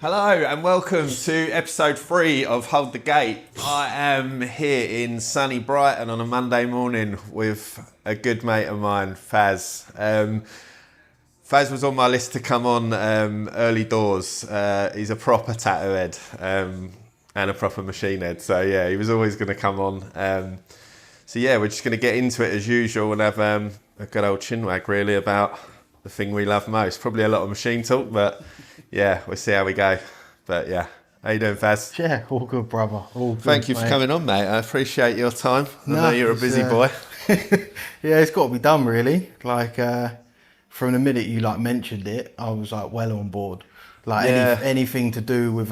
Hello and welcome to episode 3 of Hold the Gate. I am here in sunny Brighton on a Monday morning with a good mate of mine, Faz. Faz was on my list to come on early doors. He's a proper tattoo head and a proper machine head. So yeah, he was always going to come on. So yeah, we're just going to get into it as usual and have a good old chinwag really about the thing we love most. Probably a lot of machine talk, but yeah, we'll see how we go. But yeah, how you doing, Faz? Yeah, all good, brother. All good. Thank you for coming on, mate. I appreciate your time. I know you're a busy boy. Yeah, it's got to be done, really. Like, from the minute you mentioned it, I was well on board. Anything to do with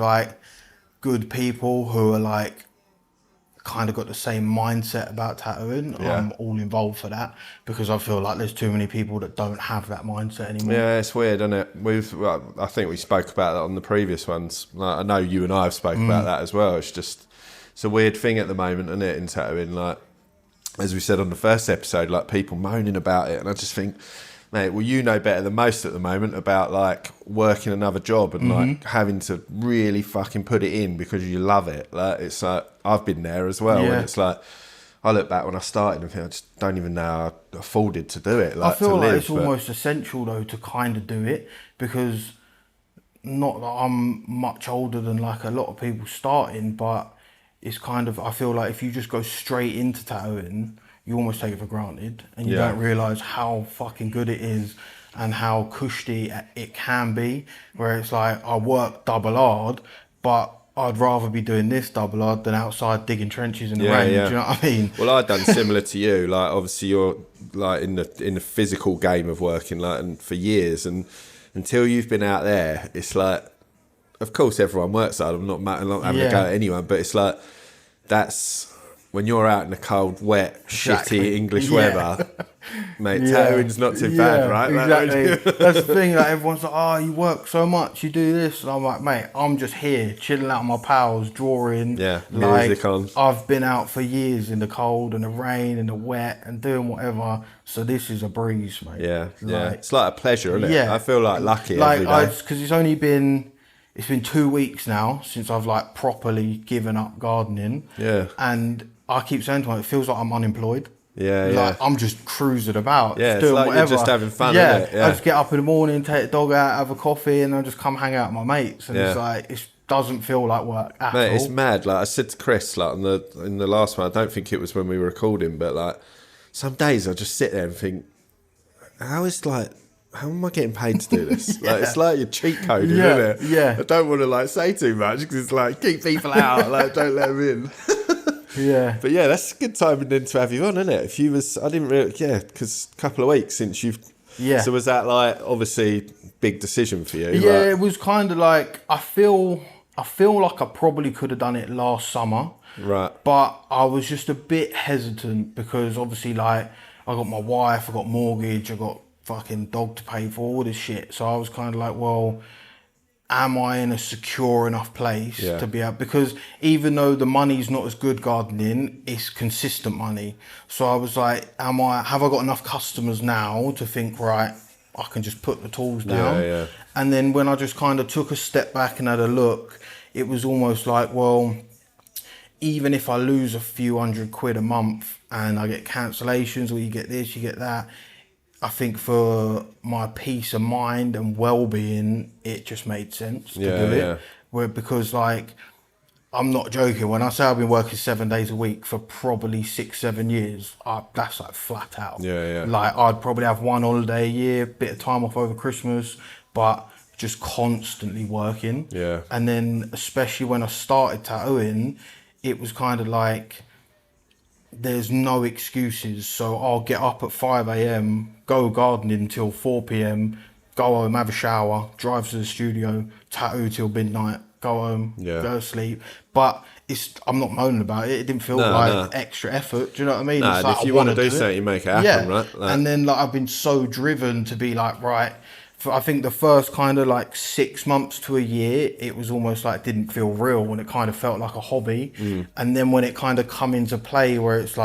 good people who are kind of got the same mindset about tattooing. Yeah. I'm all involved for that because I feel like there's too many people that don't have that mindset anymore. Yeah, it's weird, isn't it? I think we spoke about that on the previous ones. I know you and I have spoken about that as well. It's a weird thing at the moment, isn't it, in tattooing? As we said on the first episode, people moaning about it, and I just think, mate, well, you know better than most at the moment about working another job and having to really fucking put it in because you love it. I've been there as well, and it's I look back when I started and think I just don't even know how I afforded to do it. I feel it's almost essential though to kind of do it because not that I'm much older than a lot of people starting, but it's kind of, I feel like if you just go straight into tattooing, you almost take it for granted and you don't realise how fucking good it is and how cushy it can be, where it's I work double hard, but I'd rather be doing this double hard than outside digging trenches in the rain. Yeah. Do you know what I mean? Well, I've done similar to you. Obviously you're in the physical game of working and for years, and until you've been out there, it's of course everyone works hard. I'm not having to go at anyone, but it's that's when you're out in the cold, wet, shitty English weather, mate, tattooing's not too bad, right? Exactly. That's the thing, everyone's oh, you work so much, you do this. And I'm like, mate, I'm just here, chilling out with my pals, drawing. Yeah, music on. I've been out for years in the cold and the rain and the wet and doing whatever. So this is a breeze, mate. Yeah, it's a pleasure, isn't it? Yeah. I feel lucky every day. Because it's been 2 weeks now since I've properly given up gardening. Yeah. And I keep saying to myself, it feels like I'm unemployed. Yeah. I'm just cruising about. Yeah, doing it's whatever. You're just having fun, isn't it? Yeah. I just get up in the morning, take the dog out, have a coffee, and I just come hang out with my mates. And it doesn't feel like work at all. It's mad. I said to Chris, in the last one, I don't think it was when we were recording, but some days I just sit there and think, how am I getting paid to do this? It's your cheat code, isn't it? Yeah. I don't want to say too much because it's keep people out, don't let them in. Yeah. But yeah, that's a good timing then to have you on, isn't it? I didn't really, because a couple of weeks since you've. Yeah. So was that obviously big decision for you? Yeah, it was kind of I feel like I probably could have done it last summer. Right. But I was just a bit hesitant because obviously I got my wife, I got mortgage, I got fucking dog to pay for, all this shit. So I was kind of well, am I in a secure enough place to be able, because even though the money's not as good gardening, it's consistent money. So I was have I got enough customers now to think, right, I can just put the tools down. Yeah. And then when I just kind of took a step back and had a look, it was almost well, even if I lose a few £100 a month and I get cancellations or you get this, you get that, I think for my peace of mind and well-being, it just made sense to do it. Because I'm not joking. When I say I've been working 7 days a week for probably 6-7 years, that's flat out. Yeah. I'd probably have one holiday a year, bit of time off over Christmas, but just constantly working. Yeah. And then especially when I started tattooing, it was kind of there's no excuses. So I'll get up at 5 a.m, go gardening until 4 p.m, go home, have a shower, drive to the studio, tattoo till midnight, go home, go to sleep. But I'm not moaning about it. It didn't feel extra effort. Do you know what I mean? No, if you want to do something, you make it happen, right? And then I've been so driven to be right. For I think the first kind of 6 months to a year, it was almost it didn't feel real, when it kind of felt like a hobby. And then when it kind of come into play where it's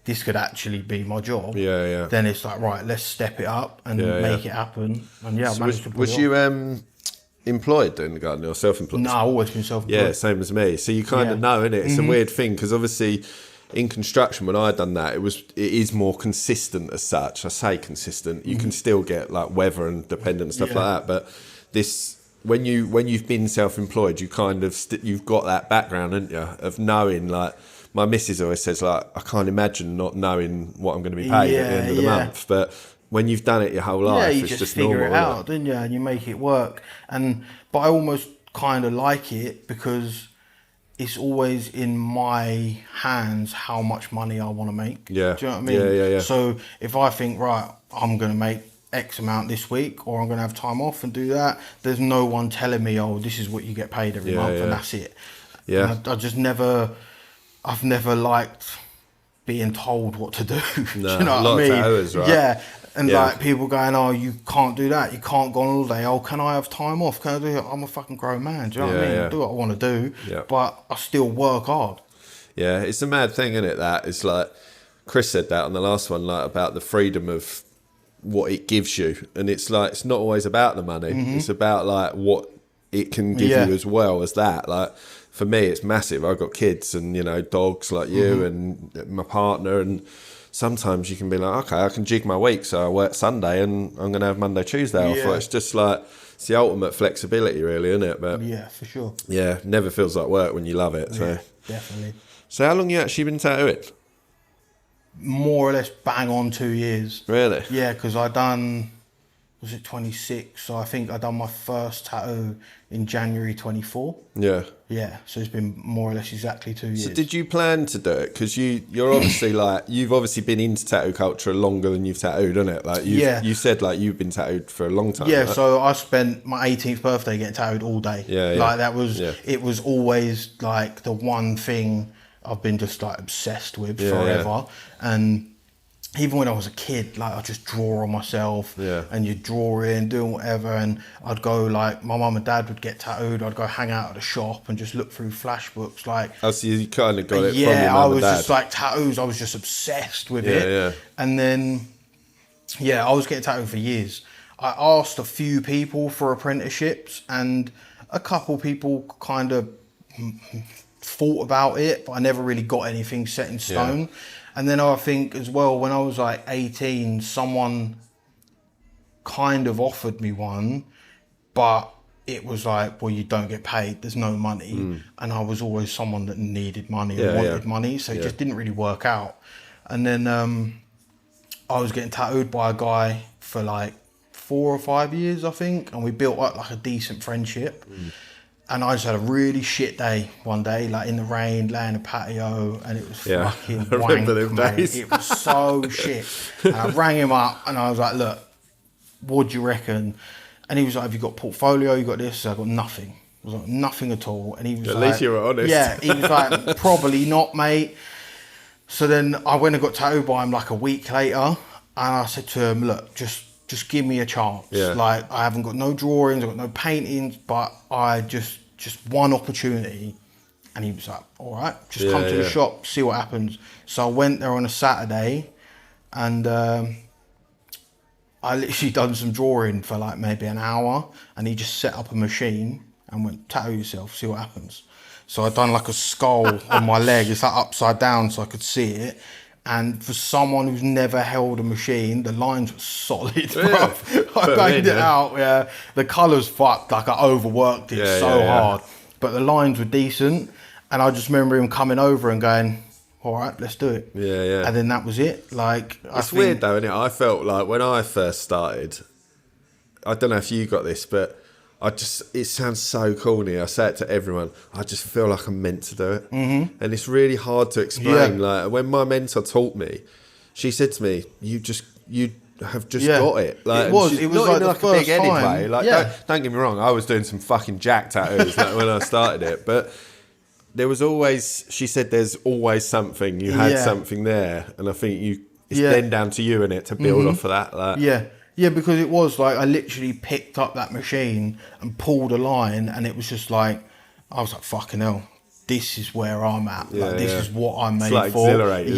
this could actually be my job. Then it's right, let's step it up and make it happen. And I managed to pull it off. employed doing the gardening or self-employed? No, I've always been self-employed. Yeah, same as me. So you kind of know, innit? It's a weird thing because obviously in construction, when I done that, it is more consistent as such. I say consistent. You can still get like weather and dependent and stuff like that, but this. When you've been self-employed, you kind of you've got that background, haven't you, of knowing. Like my missus always says, like I can't imagine not knowing what I'm going to be paid at the end of the month. But when you've done it your whole life, you it's just figure normal, it out, don't you? And you make it work. But I almost kind of like it because it's always in my hands how much money I want to make. Yeah. Do you know what I mean? Yeah. So if I think, right, I'm going to make X amount this week, or I'm going to have time off and do that, there's no one telling me, oh, this is what you get paid every month, and that's it. Yeah. And I've never liked being told what to do. No, do you know what I mean? Hours, right? Yeah. And like people going, oh, you can't do that. You can't go on holiday. Oh, can I have time off? Can I do it? I'm a fucking grown man. Do you know what I mean? I do what I want to do, but I still work hard. Yeah, it's a mad thing, isn't it? That it's like Chris said that on the last one, like about the freedom of what it gives you, and it's like it's not always about the money. It's about like what it can give you as well as that. Like for me, it's massive. I've got kids and dogs like you and my partner, and sometimes you can be like, okay, I can jig my week, so I work Sunday and I'm gonna have Monday, Tuesday off. Like, it's just like it's the ultimate flexibility, really, isn't it? But yeah, for sure. Yeah, never feels like work when you love it. So definitely. So how long you actually been tattooing? More or less bang on 2 years. Really? Yeah, because I done, was it 26? So I think I done my first tattoo in January 24. Yeah. Yeah, so it's been more or less exactly 2 years. So did you plan to do it? Because you're obviously like, you've obviously been into tattoo culture longer than you've tattooed, isn't it? Like you said like you've been tattooed for a long time. Yeah, right? so I spent my 18th birthday getting tattooed all day. Yeah. Like that was, it was always like the one thing I've been just like obsessed with forever. And even when I was a kid, like I just draw on myself and you draw in, doing whatever. And I'd go like, my mum and dad would get tattooed. I'd go hang out at the shop and just look through flash books. Like, oh, so you kind of got it from your yeah, mum I and was dad. just like tattoos. I was just obsessed with it. Yeah. And then, I was getting tattooed for years. I asked a few people for apprenticeships and a couple people kind of thought about it, but I never really got anything set in stone. Yeah. And then I think as well, when I was like 18, someone kind of offered me one, but it was like, well, you don't get paid, there's no money. And I was always someone that needed money and wanted money, so it just didn't really work out. And then I was getting tattooed by a guy for like 4 or 5 years, I think, and we built up like a decent friendship. And I just had a really shit day one day, like in the rain, laying a patio, and it was fucking wank, mate. It was so shit. And I rang him up and I was like, look, what do you reckon? And he was like, have you got portfolio? You got this? So I got nothing. I was like, nothing at all. And he was at like, least you were honest. Yeah, he was like, probably not, mate. So then I went and got tattooed by him like a week later. And I said to him, look, just give me a chance. Like, I haven't got no drawings, I've got no paintings, but I just one opportunity. And he was like, all right, just come to the shop, see what happens. So I went there on a Saturday and I literally done some drawing for like maybe an hour, and he just set up a machine and went, tattoo yourself, see what happens. So I'd done like a skull on my leg, it's like upside down so I could see it. And for someone who's never held a machine, the lines were solid, bruv. I banged it out, The colours fucked, like I overworked it hard. But the lines were decent. And I just remember him coming over and going, all right, let's do it. Yeah. And then that was it. Like, it's weird though, isn't it? I felt like when I first started, I don't know if you got this, but it sounds so corny. I say it to everyone. I just feel like I'm meant to do it. And it's really hard to explain. Like when my mentor taught me, she said to me, you have just got it. Like, it was not like the a big first time. anyway. Like, don't get me wrong, I was doing some fucking jack tattoos like, when I started it. But there was always, she said, there's always something. You had something there. And I think it's then down to you, innit, to build off of that. Like. Yeah, because it was like I literally picked up that machine and pulled a line, and it was just like, I was like, fucking hell, this is where I'm at. Like, this is what I'm made like for. Exhilarating,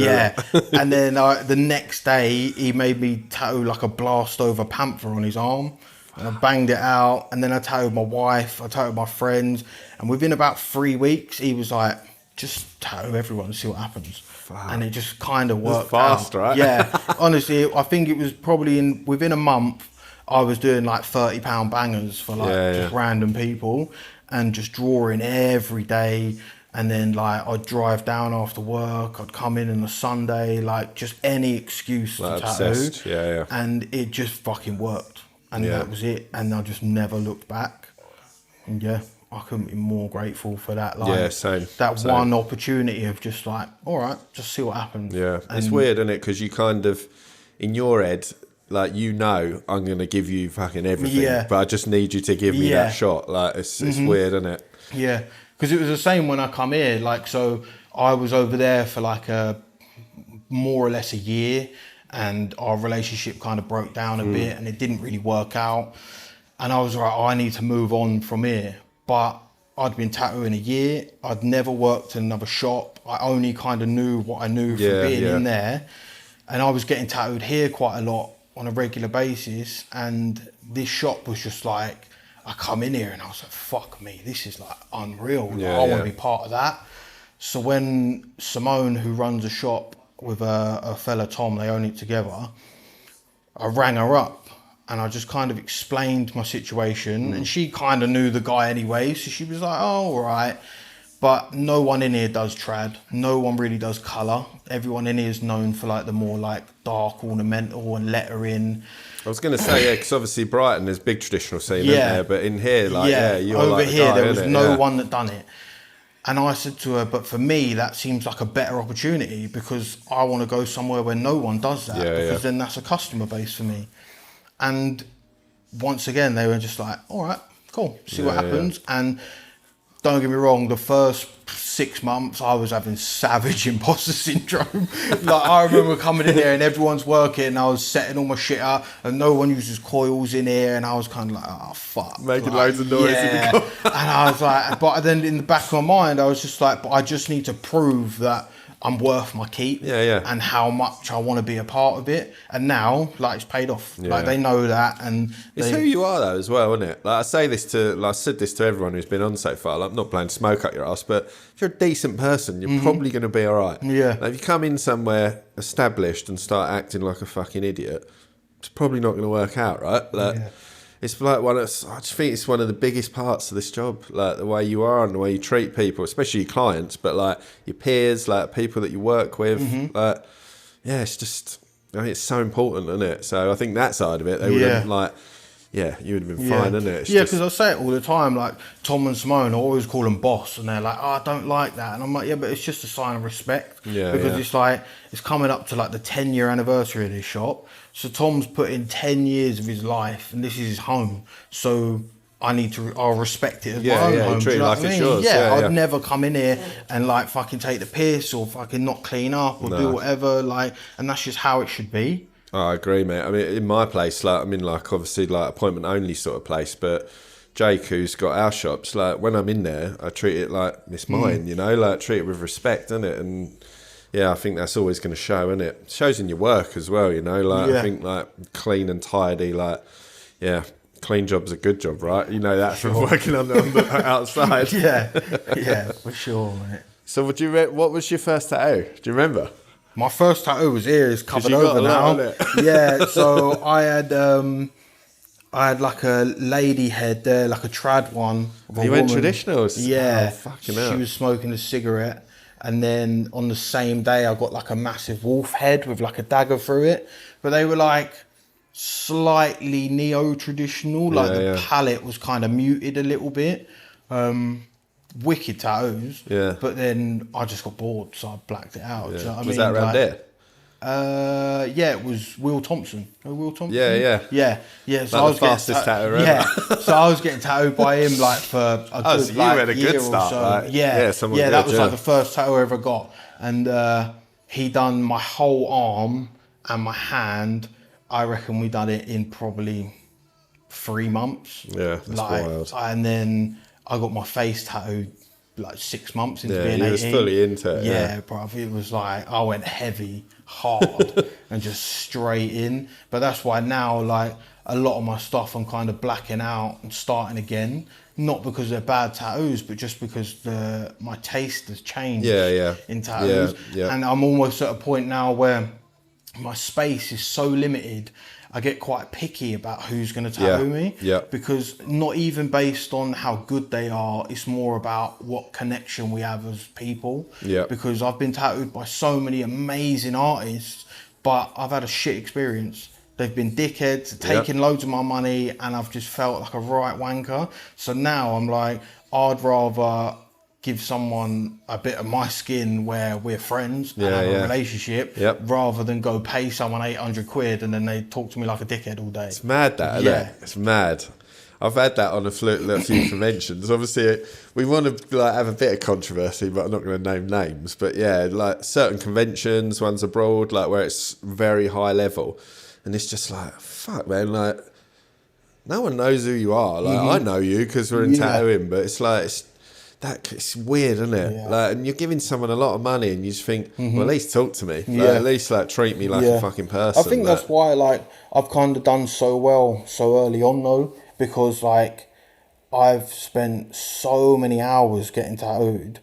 And then the next day, he made me tattoo like a blast over panther on his arm. And I banged it out, and then I tattooed my wife, I tattooed my friends, and within about 3 weeks, he was like, just tattoo everyone and see what happens. Fuck. And it just kind of worked fast, out. right? Yeah, honestly, I think it was probably within a month, I was doing like £30 bangers for like just random people, and just drawing every day. And then like I'd drive down after work, I'd come in on a Sunday, like just any excuse like to tattoo. Obsessed. Yeah. And it just fucking worked. And that was it. And I just never looked back. And yeah, I couldn't be more grateful for that. Like, same. One opportunity of just like, all right, just see what happens. Yeah, it's weird, isn't it? Because you kind of, in your head, like, I'm going to give you fucking everything, but I just need you to give me that shot. Like, it's weird, isn't it? Yeah. Because it was the same when I come here, like, so I was over there for like more or less a year, and our relationship kind of broke down a bit, and it didn't really work out. And I was like, I need to move on from here. But I'd been tattooing a year. I'd never worked in another shop. I only kind of knew what I knew from being in there. And I was getting tattooed here quite a lot on a regular basis. And this shop was just like, I come in here and I was like, fuck me, this is like unreal. I want to be part of that. So when Simone, who runs a shop with a fella, Tom, they own it together, I rang her up and I just kind of explained my situation, and she kind of knew the guy anyway. So she was like, oh, all right. But no one in here does trad. No one really does colour. Everyone in here is known for like the more like dark ornamental and lettering. I was going to say, because obviously Brighton is big traditional scene, isn't there? But in here, like, you're over like here, the guy, there was no one that done it. And I said to her, but for me, that seems like a better opportunity, because I want to go somewhere where no one does that, because then that's a customer base for me. And once again, they were just like, all right, cool, see what happens. And don't get me wrong, the first 6 months I was having savage imposter syndrome. Like, I remember coming in there and everyone's working and I was setting all my shit up and no one uses coils in here, and I was kind of like, oh fuck. Making loads of noise in the corner. And I was like, but then in the back of my mind, I was just like, but I just need to prove that I'm worth my keep, and how much I want to be a part of it. And now, like, it's paid off. Like, they know that, and it's who you are, though, as well, isn't it? Like, I said this to everyone who's been on so far. Like, I'm not blowing smoke up your ass, but if you're a decent person, you're probably going to be all right. Yeah. Like, if you come in somewhere established and start acting like a fucking idiot, it's probably not going to work out, right? Like, it's like I just think it's one of the biggest parts of this job, like the way you are and the way you treat people, especially your clients, but like your peers, like people that you work with. Like, it's just, I mean, it's so important, isn't it? So I think that side of it, they would have like, you would have been fine, isn't it? Because I say it all the time, like Tom and Simone, I always call them boss, and they're like, oh, I don't like that. And I'm like, but it's just a sign of respect. Because it's like, it's coming up to like the 10-year anniversary of this shop. So Tom's put in 10 years of his life, and this is his home. So I'll respect it as my own home. Treat it like it's yours. I'd never come in here and like fucking take the piss or fucking not clean up or do whatever. Like, and that's just how it should be. Oh, I agree, mate. I mean, in my place, like, I mean, like, obviously, like, appointment only sort of place, but Jake, who's got our shops, like, when I'm in there, I treat it like it's mine, you know, like, treat it with respect, innit? And yeah, I think that's always going to show, innit? It shows in your work as well, you know, like, I think, like, clean and tidy, like, clean job's a good job, right? You know that from working on the outside. Yeah, for sure, mate. So what was your first tattoo? Do you remember? My first tattoo was here. It's covered over now. So I had like a lady head there, like a trad one. You went traditionals? Yeah. Oh, fucking hell. She was smoking a cigarette. And then on the same day, I got like a massive wolf head with like a dagger through it. But they were like slightly neo-traditional. Like the palette was kind of muted a little bit. Wicked tattoos, but then I just got bored, so I blacked it out. Do you know what I mean? Was that around there? It was Will Thompson. Know Will Thompson? Yeah. So like I was the fastest tattooer ever. So I was getting tattooed by him like for a good so you had a good start, so. Right? That was like the first tattoo I ever got, and he done my whole arm and my hand. I reckon we done it in probably 3 months. Yeah, that's wild. And then I got my face tattooed like 6 months into Yeah, being you 18. was fully into it. Yeah, bruv. It was like I went heavy, hard, and just straight in. But that's why now, like, a lot of my stuff I'm kind of blacking out and starting again. Not because they're bad tattoos, but just because my taste has changed in tattoos. Yeah. And I'm almost at a point now where my space is so limited, I get quite picky about who's going to tattoo me. Yeah. Because not even based on how good they are, it's more about what connection we have as people. Yeah. Because I've been tattooed by so many amazing artists, but I've had a shit experience. They've been dickheads, taking loads of my money, and I've just felt like a right wanker. So now I'm like, I'd rather give someone a bit of my skin where we're friends and have a relationship rather than go pay someone 800 quid and then they talk to me like a dickhead all day. It's mad that, isn't it? It's mad. I've had that on a few conventions. Obviously, we want to like have a bit of controversy, but I'm not going to name names. But yeah, like certain conventions, ones abroad, like where it's very high level, and it's just like, fuck, man, like no one knows who you are. Like I know you because we're in tattooing, but it's like it's weird, isn't it? Yeah. Like, and you're giving someone a lot of money, and you just think, well, at least talk to me. Like, at least like treat me like a fucking person. I think that's why like I've kind of done so well so early on though, because like I've spent so many hours getting tattooed,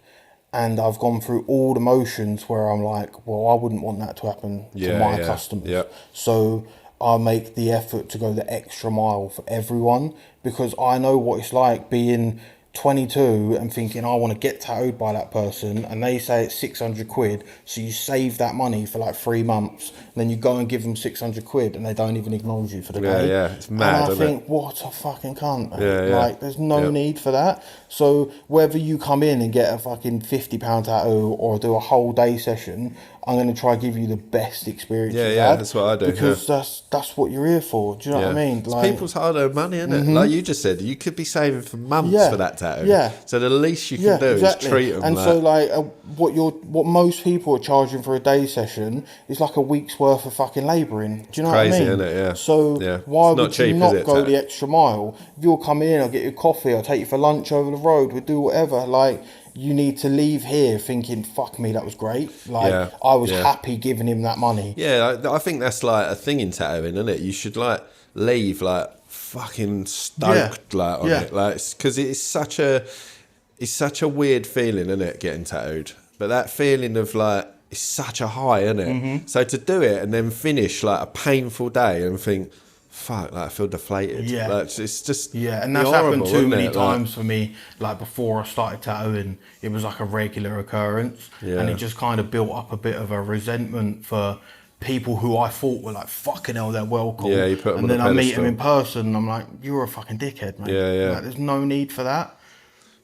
and I've gone through all the motions where I'm like, well, I wouldn't want that to happen to my customers. Yeah. So I make the effort to go the extra mile for everyone, because I know what it's like being 22 and thinking I want to get tattooed by that person, and they say it's 600 quid, so you save that money for like 3 months, and then you go and give them 600 quid and they don't even acknowledge you for the day. It's mad. And I think, what a fucking cunt, man. Like, there's no need for that. So whether you come in and get a fucking £50 tattoo or do a whole day session, I'm going to try to give you the best experience you've had. That's what I do. Because that's what you're here for. Do you know what I mean? Like, it's people's hard-earned money, isn't it? Like you just said, you could be saving for months for that tattoo. Yeah. So the least you can do is treat them. And so like what most people are charging for a day session is like a week's worth of fucking labouring. Do you know what I mean? Isn't it? Yeah. So why would you not go the extra mile? If you'll come in, I'll get you coffee, I'll take you for lunch over the road, we'll do whatever. Like, you need to leave here thinking, fuck me, that was great. Like, I was happy giving him that money. Yeah, I think that's like a thing in tattooing, isn't it? You should like leave like fucking stoked like on it, like, because it's such a weird feeling, isn't it, getting tattooed? But that feeling of like, it's such a high, isn't it? So to do it and then finish like a painful day and think, fuck, like I feel deflated. Yeah. Like, it's just and that's happened too many times for me. Like, before I started tattooing, it was like a regular occurrence, and it just kind of built up a bit of a resentment for people who I thought were like, fucking hell, they're welcome. Yeah, you put them and on then a I meet pedestal. them in person, and I'm like, you're a fucking dickhead, man. Like, there's no need for that.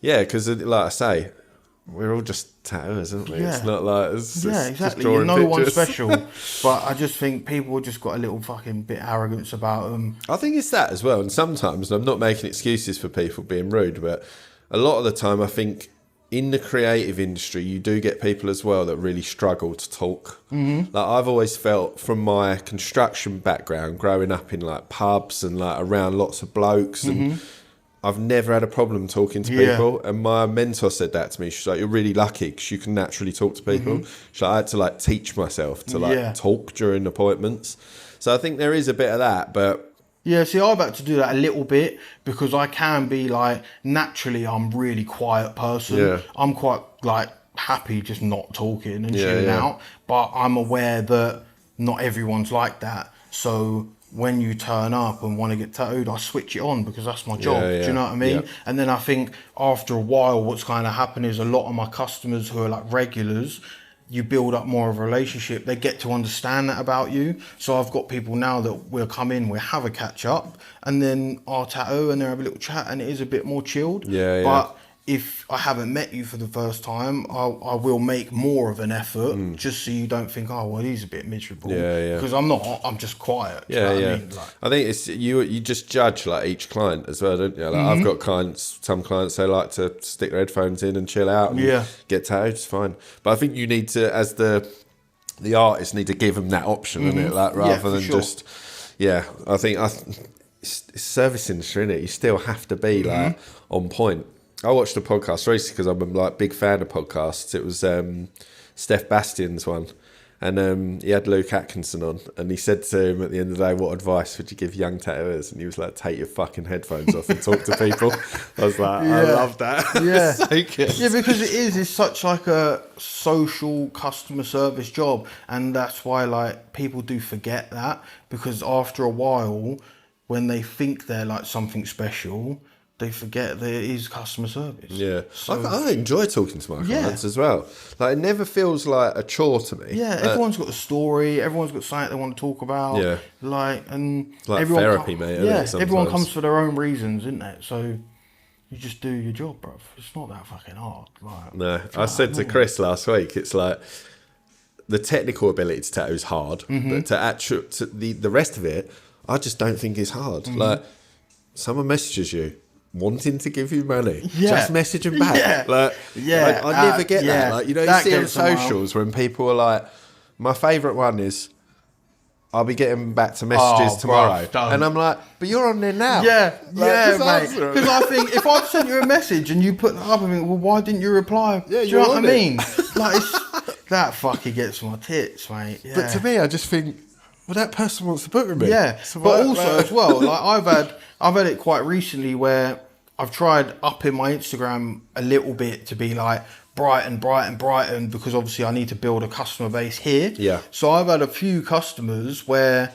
Yeah, because like I say, we're all just tattooers, aren't we? It's not like exactly. You're no one special. But I just think people just got a little fucking bit arrogance about them. I think it's that as well. And sometimes, and I'm not making excuses for people being rude, but a lot of the time I think in the creative industry, you do get people as well that really struggle to talk. Like, I've always felt from my construction background, growing up in like pubs and like around lots of blokes, and I've never had a problem talking to people. And my mentor said that to me. She's like, you're really lucky because you can naturally talk to people. She's like, I had to like teach myself to like talk during appointments. So I think there is a bit of that, but yeah, see, I've had to do that a little bit because I can be like, naturally, I'm a really quiet person. Yeah. I'm quite like happy just not talking and chilling out. But I'm aware that not everyone's like that. So when you turn up and want to get tattooed, I switch it on because that's my job. Do you know what I mean? And then I think after a while, what's kind of happened is a lot of my customers who are like regulars, you build up more of a relationship. They get to understand that about you. So I've got people now that will come in, we'll have a catch up, and then I'll tattoo and they'll have a little chat, and it is a bit more chilled. But if I haven't met you for the first time, I will make more of an effort just so you don't think, oh, well, he's a bit miserable. Because I'm not. I'm just quiet. Do you know what I mean? Like, I think it's you just judge like each client as well, don't you? Like, I've got clients, some clients, they like to stick their headphones in and chill out and get tattooed. It's fine. But I think you need to, as the artist, need to give them that option, isn't it? Like, rather than just, I think it's service industry, isn't it? You still have to be like on point. I watched a podcast recently because I'm a like big fan of podcasts. It was Steph Bastian's one. And he had Luke Atkinson on, and he said to him at the end of the day, what advice would you give young tattooers? And he was like, take your fucking headphones off and talk to people. I was like, I love that. Yeah. So good. Yeah, because it's such like a social customer service job, and that's why like people do forget that, because after a while, when they think they're like something special, they forget that it is customer service. Yeah. So, I enjoy talking to my clients as well. Like, it never feels like a chore to me. yeah, everyone's got a story, everyone's got something they want to talk about. Yeah. Like, and like everyone therapy, mate. Isn't yeah, it, everyone sometimes? comes for their own reasons, isn't it? So you just do your job, bruv. It's not that fucking hard. Like, No, I said to Chris last week, it's like the technical ability to tattoo is hard, but to the rest of it, I just don't think it's hard. Like, someone messages you wanting to give you money, just message them back. I never get that. Like, you know, you see on socials when people are like, my favourite one is, I'll be getting back to messages tomorrow. Bruv, and I'm like, but you're on there now. Yeah, Like, mate. Because I think if I've sent you a message and you put that up, I think, well, why didn't you reply? Yeah, do you know what I on it. mean? Like, that fucking gets my tits, mate. Yeah. But to me, I just think, well, that person wants to book with me. Yeah, So but why- also as well, like I've had it quite recently where I've tried upping my Instagram a little bit to be like Brighton, because obviously I need to build a customer base here. Yeah. So I've had a few customers where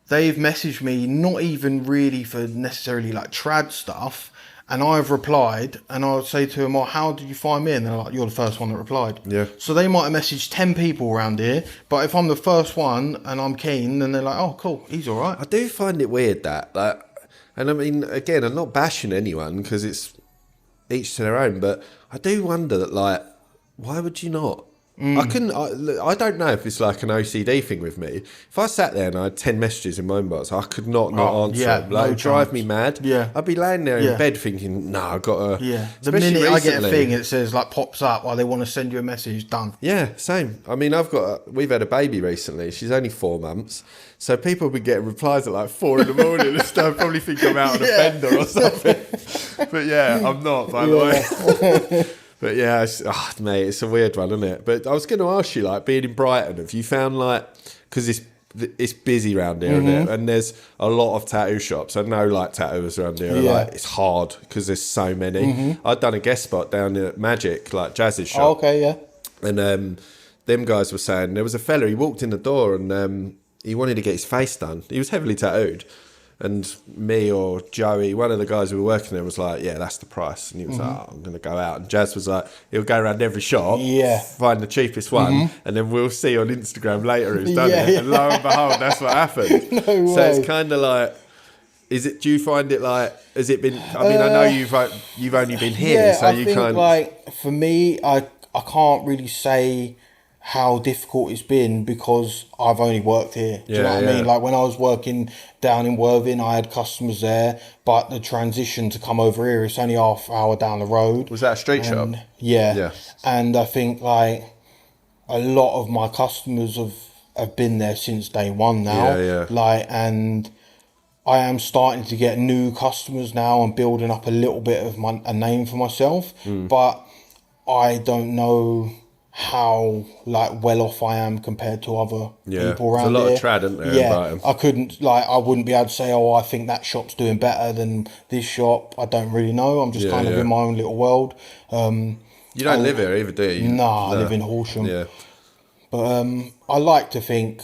they've messaged me not even really for necessarily like trad stuff, and I've replied, and I'll say to them, oh, how did you find me? And they're like, you're the first one that replied. Yeah. So they might have messaged 10 people around here, but if I'm the first one and I'm keen, then they're like, oh, cool, he's all right. I do find it weird that, like, and I mean, again, I'm not bashing anyone because it's each to their own, but I do wonder that, like, why would you not? I don't know if it's like an OCD thing with me. If I sat there and I had 10 messages in my inbox, I could not answer them. Like, it would drive me mad. Yeah. I'd be laying there in bed thinking, no, I've got to... Yeah. The Especially minute I get a recently. thing, it says, like, pops up while they want to send you a message, done. Yeah, same. I mean, we've had a baby recently. She's only 4 months. So people have been getting replies at like 4 in the morning and stuff. Probably think I'm out on a bender or something. But yeah, I'm not, by the way. But yeah, mate, it's a weird one, isn't it? But I was going to ask you, like, being in Brighton, have you found, like, because it's busy around here, isn't it? And there's a lot of tattoo shops. I know, like, tattooers around here are like, it's hard because there's so many. I'd done a guest spot down at Magic, like Jazz's shop. Oh, okay, yeah. And them guys were saying, there was a fella, he walked in the door and he wanted to get his face done. He was heavily tattooed. And me or Joey, one of the guys who were working there, was like, yeah, that's the price. And he was like, oh, I'm going to go out. And Jazz was like, he'll go around every shop, find the cheapest one, and then we'll see on Instagram later who's done it. And lo and behold, that's what happened. No so way. it's kind of like, do you find it like, has it been, I mean, I know you've only been here, so I you think, kind of... like, for me, I can't really say how difficult it's been because I've only worked here. Do you know what I mean? Like, when I was working down in Worthing, I had customers there, but the transition to come over here, it's only half hour down the road. Was that a street shop? Yeah. And I think, like, a lot of my customers have been there since day one now. Yeah. Like, and I am starting to get new customers now and building up a little bit of a name for myself, but I don't know how, like, well off I am compared to other people around There's a lot here. of trad, isn't there? Yeah, I couldn't, like, I wouldn't be able to say, oh, I think that shop's doing better than this shop. I don't really know. I'm just kind of in my own little world. You don't live here either, do you? Nah, I live in Horsham. Yeah. But I like to think,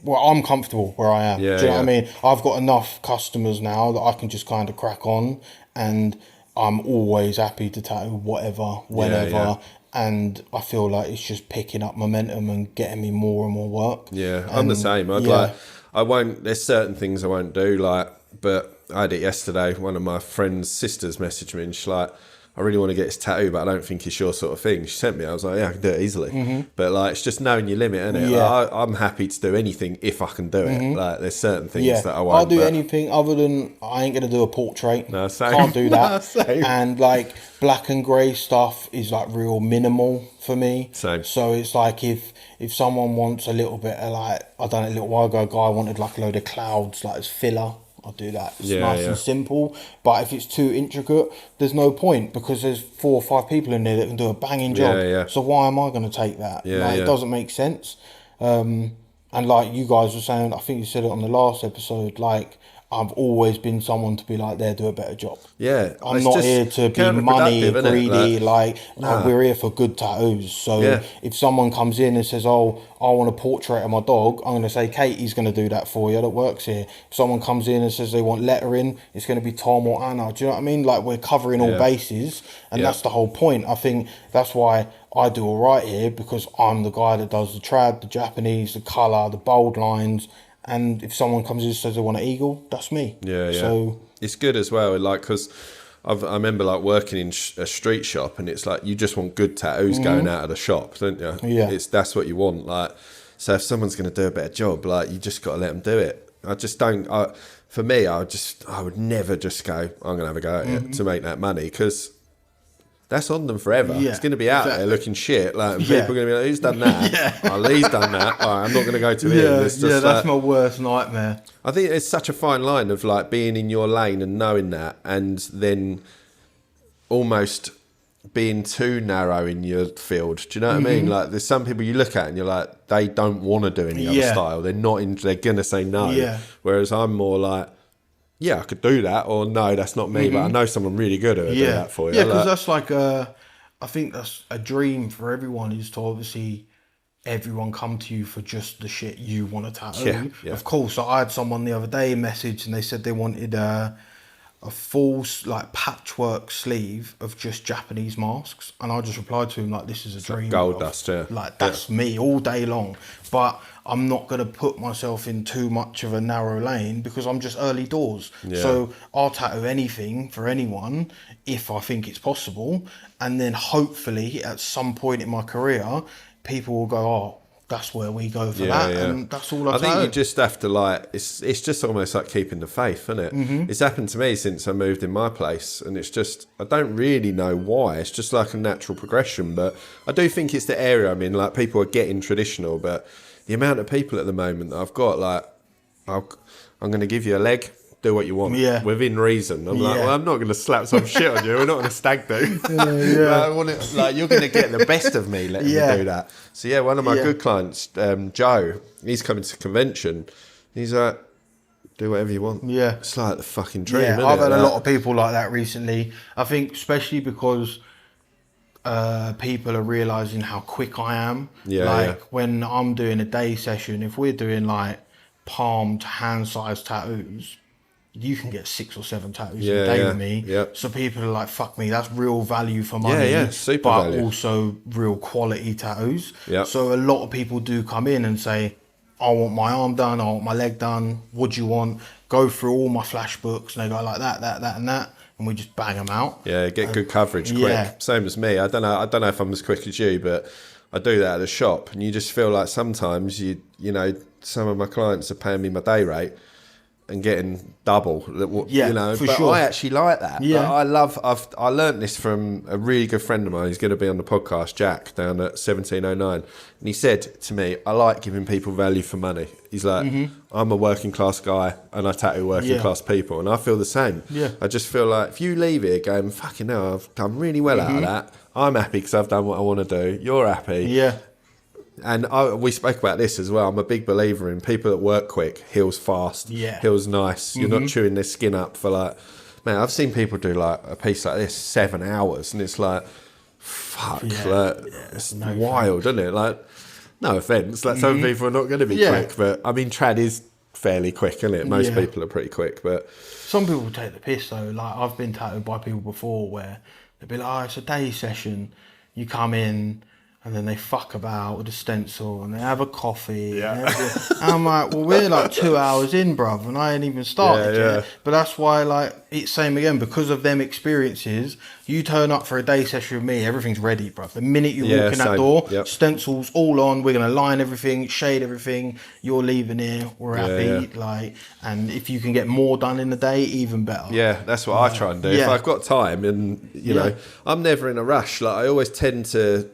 well, I'm comfortable where I am. Yeah, Do you know what I mean? I've got enough customers now that I can just kind of crack on, and I'm always happy to tattoo whatever, whenever. Yeah. And I feel like it's just picking up momentum and getting me more and more work. Yeah, I'm the same. There's certain things I won't do, like, but I had it yesterday. One of my friend's sisters messaged me and she's like, I really want to get this tattoo, but I don't think it's your sort of thing. She sent me, I was like, yeah, I can do it easily. But, like, it's just knowing your limit, isn't it? Yeah. Like, I'm happy to do anything if I can do it. Like, there's certain things that I won't. I'll do anything other than, I ain't going to do a portrait. No, same. Can't do that. No, same. And, like, black and grey stuff is, like, real minimal for me. Same. So it's like, if someone wants a little bit of, like, I done it a little while ago, a guy wanted, like, a load of clouds, like, as filler. I'll do that. It's Yeah, nice yeah. and simple. But if it's too intricate, there's no point, because there's 4 or 5 people in there that can do a banging job. Yeah, yeah. So why am I going to take that? Yeah, like, yeah. It doesn't make sense. And like you guys were saying, I think you said it on the last episode, like, I've always been someone to be like, there, do a better job. Yeah, I'm it's not just here to be counterproductive, money isn't it? greedy. Like, We're here for good tattoos. So Yeah. if someone comes in and says, "Oh, I want a portrait of my dog," I'm going to say, "Katie's going to do that for you. That works here." If someone comes in and says they want lettering, it's going to be Tom or Anna. Do you know what I mean? Like, we're covering all Yeah. bases, and Yeah. that's the whole point. I think that's why I do all right here, because I'm the guy that does the trad, the Japanese, the colour, the bold lines. And if someone comes in and says they want an eagle, that's me. Yeah, yeah. So it's good as well, like, because I remember like working in a street shop, and it's like you just want good tattoos going out of the shop, don't you? Yeah. That's what you want. Like, so if someone's going to do a better job, like, you just got to let them do it. I just don't. For me, I would never just go, I'm going to have a go at it to make that money, because that's on them forever. Yeah, It's going to be out exactly. there looking shit. Like, and Yeah. people are going to be like, who's done that? Yeah. Oh, Lee's done that. All right, I'm not going to go to him. It's just that's like, my worst nightmare. I think it's such a fine line of like being in your lane and knowing that, and then almost being too narrow in your field. Do you know what I mean? Like, there's some people you look at and you're like, they don't want to do any other Yeah. style. They're not in. They're gonna say no. Yeah. Whereas I'm more like, yeah, I could do that, or no, that's not me. But I know someone really good who'll do that for you. Yeah, because Like, that's like I think that's a dream for everyone, is to obviously everyone come to you for just the shit you want to tattoo. Yeah, yeah. Of course, I had someone the other day message and they said they wanted a full like patchwork sleeve of just Japanese masks, and I just replied to him like, this is a dream. gold of- dust, yeah. Like, that's me all day long. But I'm not going to put myself in too much of a narrow lane, because I'm just early doors. Yeah. So I'll tattoo anything for anyone if I think it's possible, and then hopefully at some point in my career, people will go, "Oh, that's where we go for that," and that's all I I've think you heard. just have to, like, it's just almost like keeping the faith, isn't it? It's happened to me since I moved in my place, and it's just, I don't really know why. It's just like a natural progression, but I do think it's the area I'm in. Like, people are getting traditional, but the amount of people at the moment that I've got, like, I'm going to give you a leg, do what you want, within reason. I'm like, Yeah. well, I'm not going to slap some shit on you. We're not going to stag do. Like, I want it, like, you're going to get the best of me letting me do that. So yeah, one of my good clients, Joe, he's coming to convention. He's like, do whatever you want. Yeah. It's like the fucking dream, Yeah, isn't I've it? had a Like, lot of people like that recently. I think especially because people are realising how quick I am. Yeah, like yeah. when I'm doing a day session, if we're doing like palm to hand size tattoos, you can get 6 or 7 tattoos in a day with me. Yeah. So people are like, fuck me, that's real value for money. Yeah, super but value. also real quality tattoos. Yeah. So a lot of people do come in and say, I want my arm done, I want my leg done, what do you want? Go through all my flash books, and they go like that, and that, and we just bang them out. Yeah, get good coverage quick. yeah. Same as me. I don't know if I'm as quick as you, but I do that at the shop, and you just feel like sometimes you know, some of my clients are paying me my day rate and getting double. Yeah, you know, for but sure. I actually like that. Yeah. I learnt this from a really good friend of mine. He's going to be on the podcast, Jack, down at 1709, and he said to me, I like giving people value for money. He's like, I'm a working class guy and I tattoo working class people, and I feel the same. Yeah. I just feel like if you leave here going, fucking hell, I've done really well out of that, I'm happy because I've done what I want to do, you're happy. Yeah. And we spoke about this as well. I'm a big believer in people that work quick, heals fast, heals nice. You're not chewing their skin up for like, man, I've seen people do like a piece like this 7 hours, and it's like, fuck, it's wild, isn't it? Like, no offence, like some people are not going to be quick, but I mean, trad is fairly quick, isn't it? Most people are pretty quick, but Some people take the piss though. Like, I've been tattooed by people before where they'll be like, oh, it's a day session. You come in and then they fuck about with a stencil and they have a coffee. And I'm like, well, we're like 2 hours in, bruv, and I ain't even started yet. But that's why, like, it's same again, because of them experiences, you turn up for a day session with me, everything's ready, bruv. The minute you walk in that door, stencils all on, we're going to line everything, shade everything, you're leaving here, we're happy. Like, and if you can get more done in the day, even better. yeah, that's what I try and do. If I've got time, and you know, I'm never in a rush. Like, I always tend to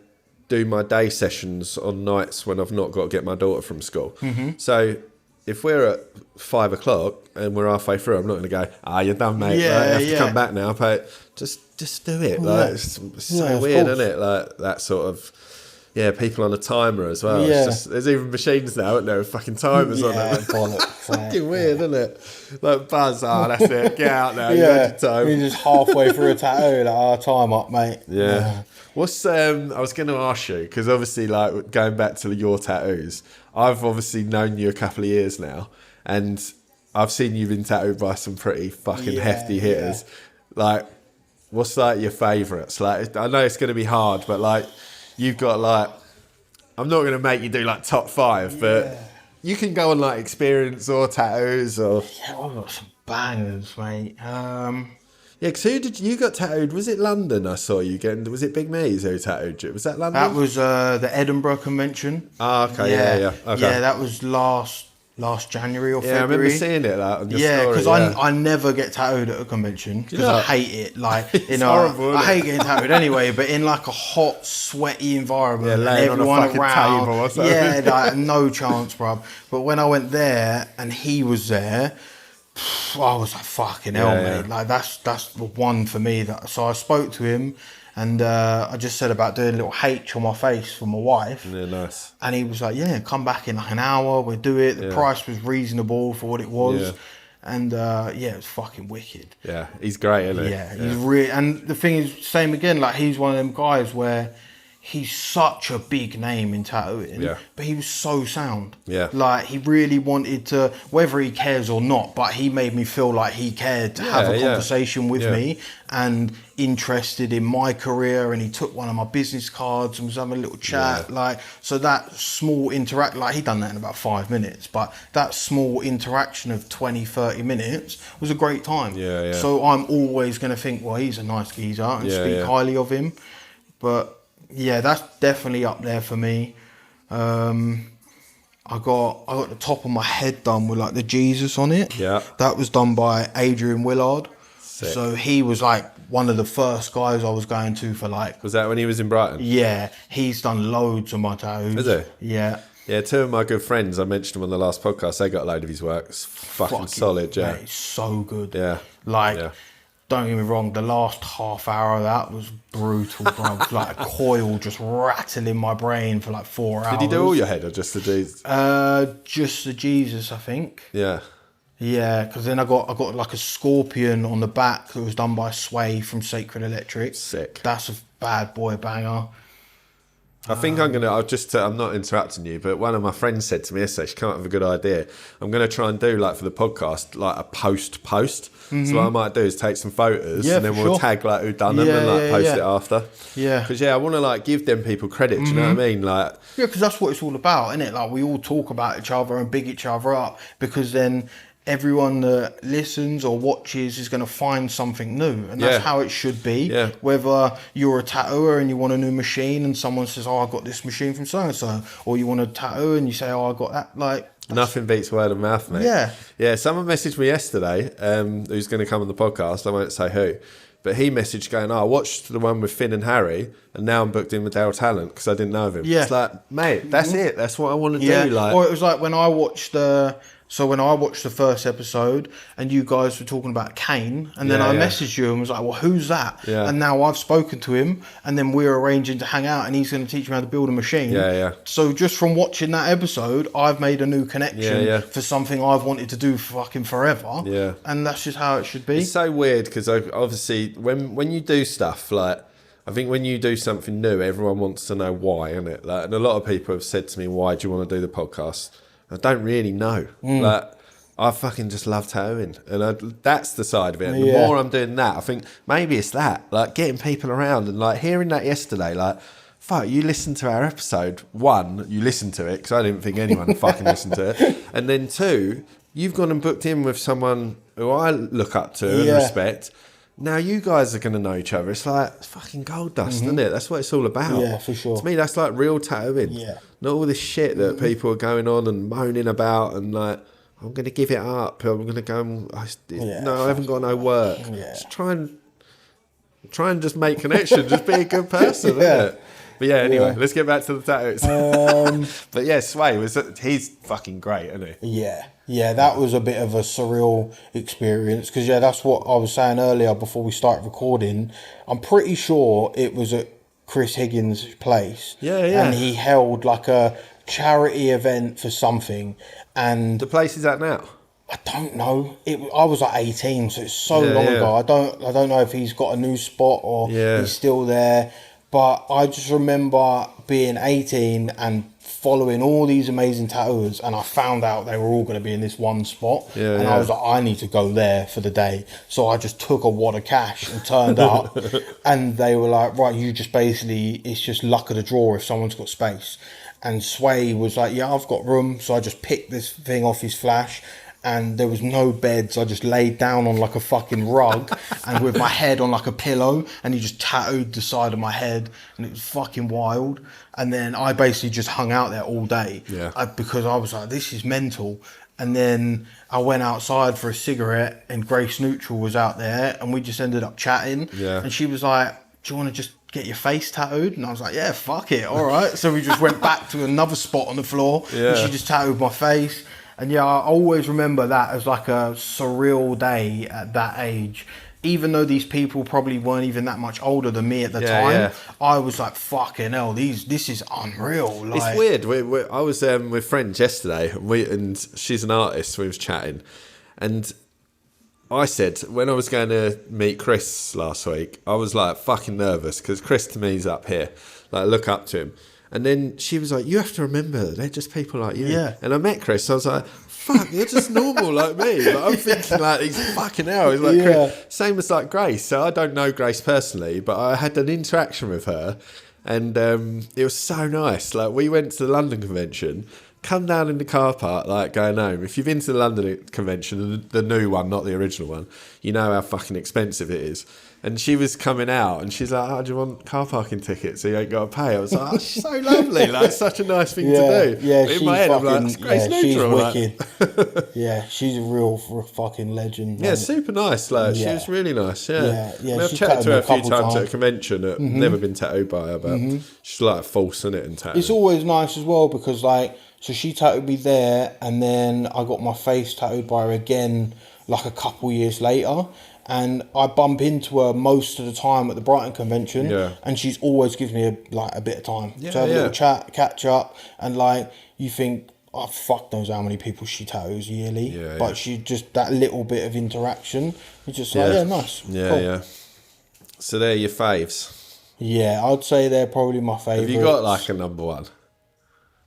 do my day sessions on nights when I've not got to get my daughter from school. So if we're at 5 o'clock and we're halfway through, I'm not going to go, you're done, mate. You have to come back now. But just do it. Like, it's so weird, isn't it? Like that sort of, people on a timer as well. Yeah. It's just, there's even machines now, aren't there, with fucking timers on it. Fucking weird, isn't it? Like buzz, that's it. Get out now. You had your time. You're just halfway through a tattoo. Like, time up, mate. Yeah. What's I was going to ask you, because obviously, like going back to your tattoos, I've obviously known you a couple of years now, and I've seen you've been tattooed by some pretty fucking hefty hitters. Like, what's like your favourites? Like, I know it's going to be hard, but like, you've got like, I'm not going to make you do like top 5, but you can go on like experience or tattoos or. Yeah, I've got some bangers, mate. Yeah, because who did you got tattooed? Was it London? I saw you getting. Was it Big Me's who tattooed you? Was that London? That was the Edinburgh convention. Oh, okay, yeah. Okay. Yeah, that was last January or February. Yeah, I remember seeing it on your story. Because I never get tattooed at a convention because I hate it. Like, it's horrible, I hate getting tattooed anyway. But in like a hot, sweaty environment, laying on a fucking table or something. like no chance, bruv. But when I went there and he was there, I was like, fucking hell, mate. Like that's the one for me. So I spoke to him, and I just said about doing a little H on my face for my wife. Yeah, nice. And he was like, yeah, come back in like an hour, we'll do it. The price was reasonable for what it was. Yeah. And it was fucking wicked. Yeah, he's great, isn't he? Yeah, he's really. And the thing is, same again, like he's one of them guys where he's such a big name in tattooing, but he was so sound. Yeah. Like, he really wanted to, whether he cares or not, but he made me feel like he cared to have a conversation with me and interested in my career, and he took one of my business cards and was having a little chat. Like, so that small interact, like he done that in about 5 minutes, but that small interaction of 20, 30 minutes was a great time. Yeah. So I'm always going to think, well, he's a nice geezer and speak highly of him. But yeah, that's definitely up there for me. I got the top of my head done with like the Jesus on it. Yeah. That was done by Adrian Willard. Sick. So he was like one of the first guys I was going to for like. Was that when he was in Brighton? Yeah, he's done loads of my tattoos. Is he? Yeah. Yeah, 2 of my good friends, I mentioned them on the last podcast, they got a load of his work. It's fucking solid, mate, it's so good. Yeah. Like, don't get me wrong, the last half hour of that was brutal, bro. Like a coil just rattling in my brain for like 4 hours. Did he do all your head or just the Jesus? Just the Jesus, I think. Yeah. Yeah, because then I got like a scorpion on the back that was done by Sway from Sacred Electric. Sick. That's a bad boy banger. I think I'm not interrupting you, but one of my friends said to me yesterday, she came up with a good idea. I'm going to try and do, like, for the podcast, like a post. Mm-hmm. So what I might do is take some photos and then we'll tag, like, who done them and, like, post it after. Yeah. Because, I want to, like, give them people credit, do you know what I mean? Like, yeah, because that's what it's all about, isn't it? Like, we all talk about each other and big each other up, because then everyone that listens or watches is going to find something new, and that's how it should be. Yeah. Whether you're a tattooer and you want a new machine and someone says, I got this machine from so-and-so, or you want a tattoo and you say, I got that, like, nothing beats word of mouth, mate. Yeah, someone messaged me yesterday, who's going to come on the podcast, I won't say who, but he messaged going, I watched the one with Finn and Harry, and now I'm booked in with Daryl Talent because I didn't know of him. It's like, mate, that's it. That's what I want to do. Like, or it was like when I watched the first episode and you guys were talking about Kane, and then I messaged you and was like, well, who's that? Yeah. And now I've spoken to him, and then we're arranging to hang out and he's going to teach me how to build a machine. So just from watching that episode, I've made a new connection for something I've wanted to do fucking forever. Yeah. And that's just how it should be. It's so weird because obviously when you do stuff, like, I think when you do something new, everyone wants to know why, innit? Like, and a lot of people have said to me, why do you want to do the podcast? I don't really know. Like, I fucking just love tattooing, and that's the side of it. And the more I'm doing that, I think maybe it's that, like, getting people around and like hearing that yesterday, like, fuck, you listened to our episode 1, you listened to it because I didn't think anyone fucking listened to it, and then 2, you've gone and booked in with someone who I look up to and respect. Now you guys are going to know each other. It's like, it's fucking gold dust, isn't it? That's what it's all about. Yeah, for sure. To me, that's like real tattooing. Yeah. Not all this shit that people are going on and moaning about and like, I'm going to give it up. I'm going to go and, I haven't got no work. Just try and just make connection. Just be a good person, isn't it? But yeah, anyway, Yeah. let's get back to the tattoos. But yeah, Sway he's fucking great, isn't he? Yeah, that was a bit of a surreal experience because that's what I was saying earlier before we started recording. I'm pretty sure it was at Chris Higgins' place. Yeah. And he held like a charity event for something, and The place is at now. I don't know. I was like 18, so it's so long ago. I don't know if he's got a new spot or he's still there. But I just remember being 18 and following all these amazing tattooers, and I found out they were all going to be in this one spot. I was like, I need to go there for the day. So I just took a wad of cash and turned up, and they were like, right, you just basically, it's just luck of the draw if someone's got space. And Sway was like, yeah, I've got room. So I just picked this thing off his flash, and there was no beds. I just laid down on like a fucking rug and with my head on like a pillow, and he just tattooed the side of my head, and it was fucking wild. And then I basically just hung out there all day because I was like, this is mental. And then I went outside for a cigarette, and Grace Neutral was out there, and we just ended up chatting. And she was like, do you want to just get your face tattooed? And I was like, yeah, fuck it, all right. So we just went back to another spot on the floor, and she just tattooed my face. And yeah, I always remember that as like a surreal day at that age. Even though these people probably weren't even that much older than me at the time, I was like, fucking hell, this is unreal. Like, it's weird. I was with friends yesterday, and she's an artist, we was chatting. And I said, when I was going to meet Chris last week, I was like fucking nervous because Chris to me is up here. Like, I look up to him. And then she was like, you have to remember, they're just people like you. Yeah. And I met Chris, so I was like, fuck, you're just normal like me. Like, I'm thinking like, he's fucking hell. He's like, Chris. Same as like Grace. So I don't know Grace personally, but I had an interaction with her, and it was so nice. Like, we went to the London convention, come down in the car park, like going home. If you've been to the London convention, the new one, not the original one, you know how fucking expensive it is. And she was coming out, and she's like, oh, do you want car parking tickets so you ain't got to pay? I was like, oh, she's so lovely. Like, it's such a nice thing to do. Yeah, but in my head, I'm like, it's Grace Neutral. She's wicked. Yeah, she's a real fucking legend. Yeah, super nice. Like, she was really nice. Yeah. I've chatted to her a few times at a convention. I've never been tattooed by her, but she's like false in it and tattooed. It's always nice as well because, like, so she tattooed me there, and then I got my face tattooed by her again, like a couple years later. And I bump into her most of the time at the Brighton convention, and she's always gives me a bit of time to have a little chat, catch up, and like you think, oh fuck knows how many people she tattoos yearly, but she just that little bit of interaction, it's just like nice, cool. So they're your faves. Yeah, I'd say they're probably my favourites. Have you got like a number one?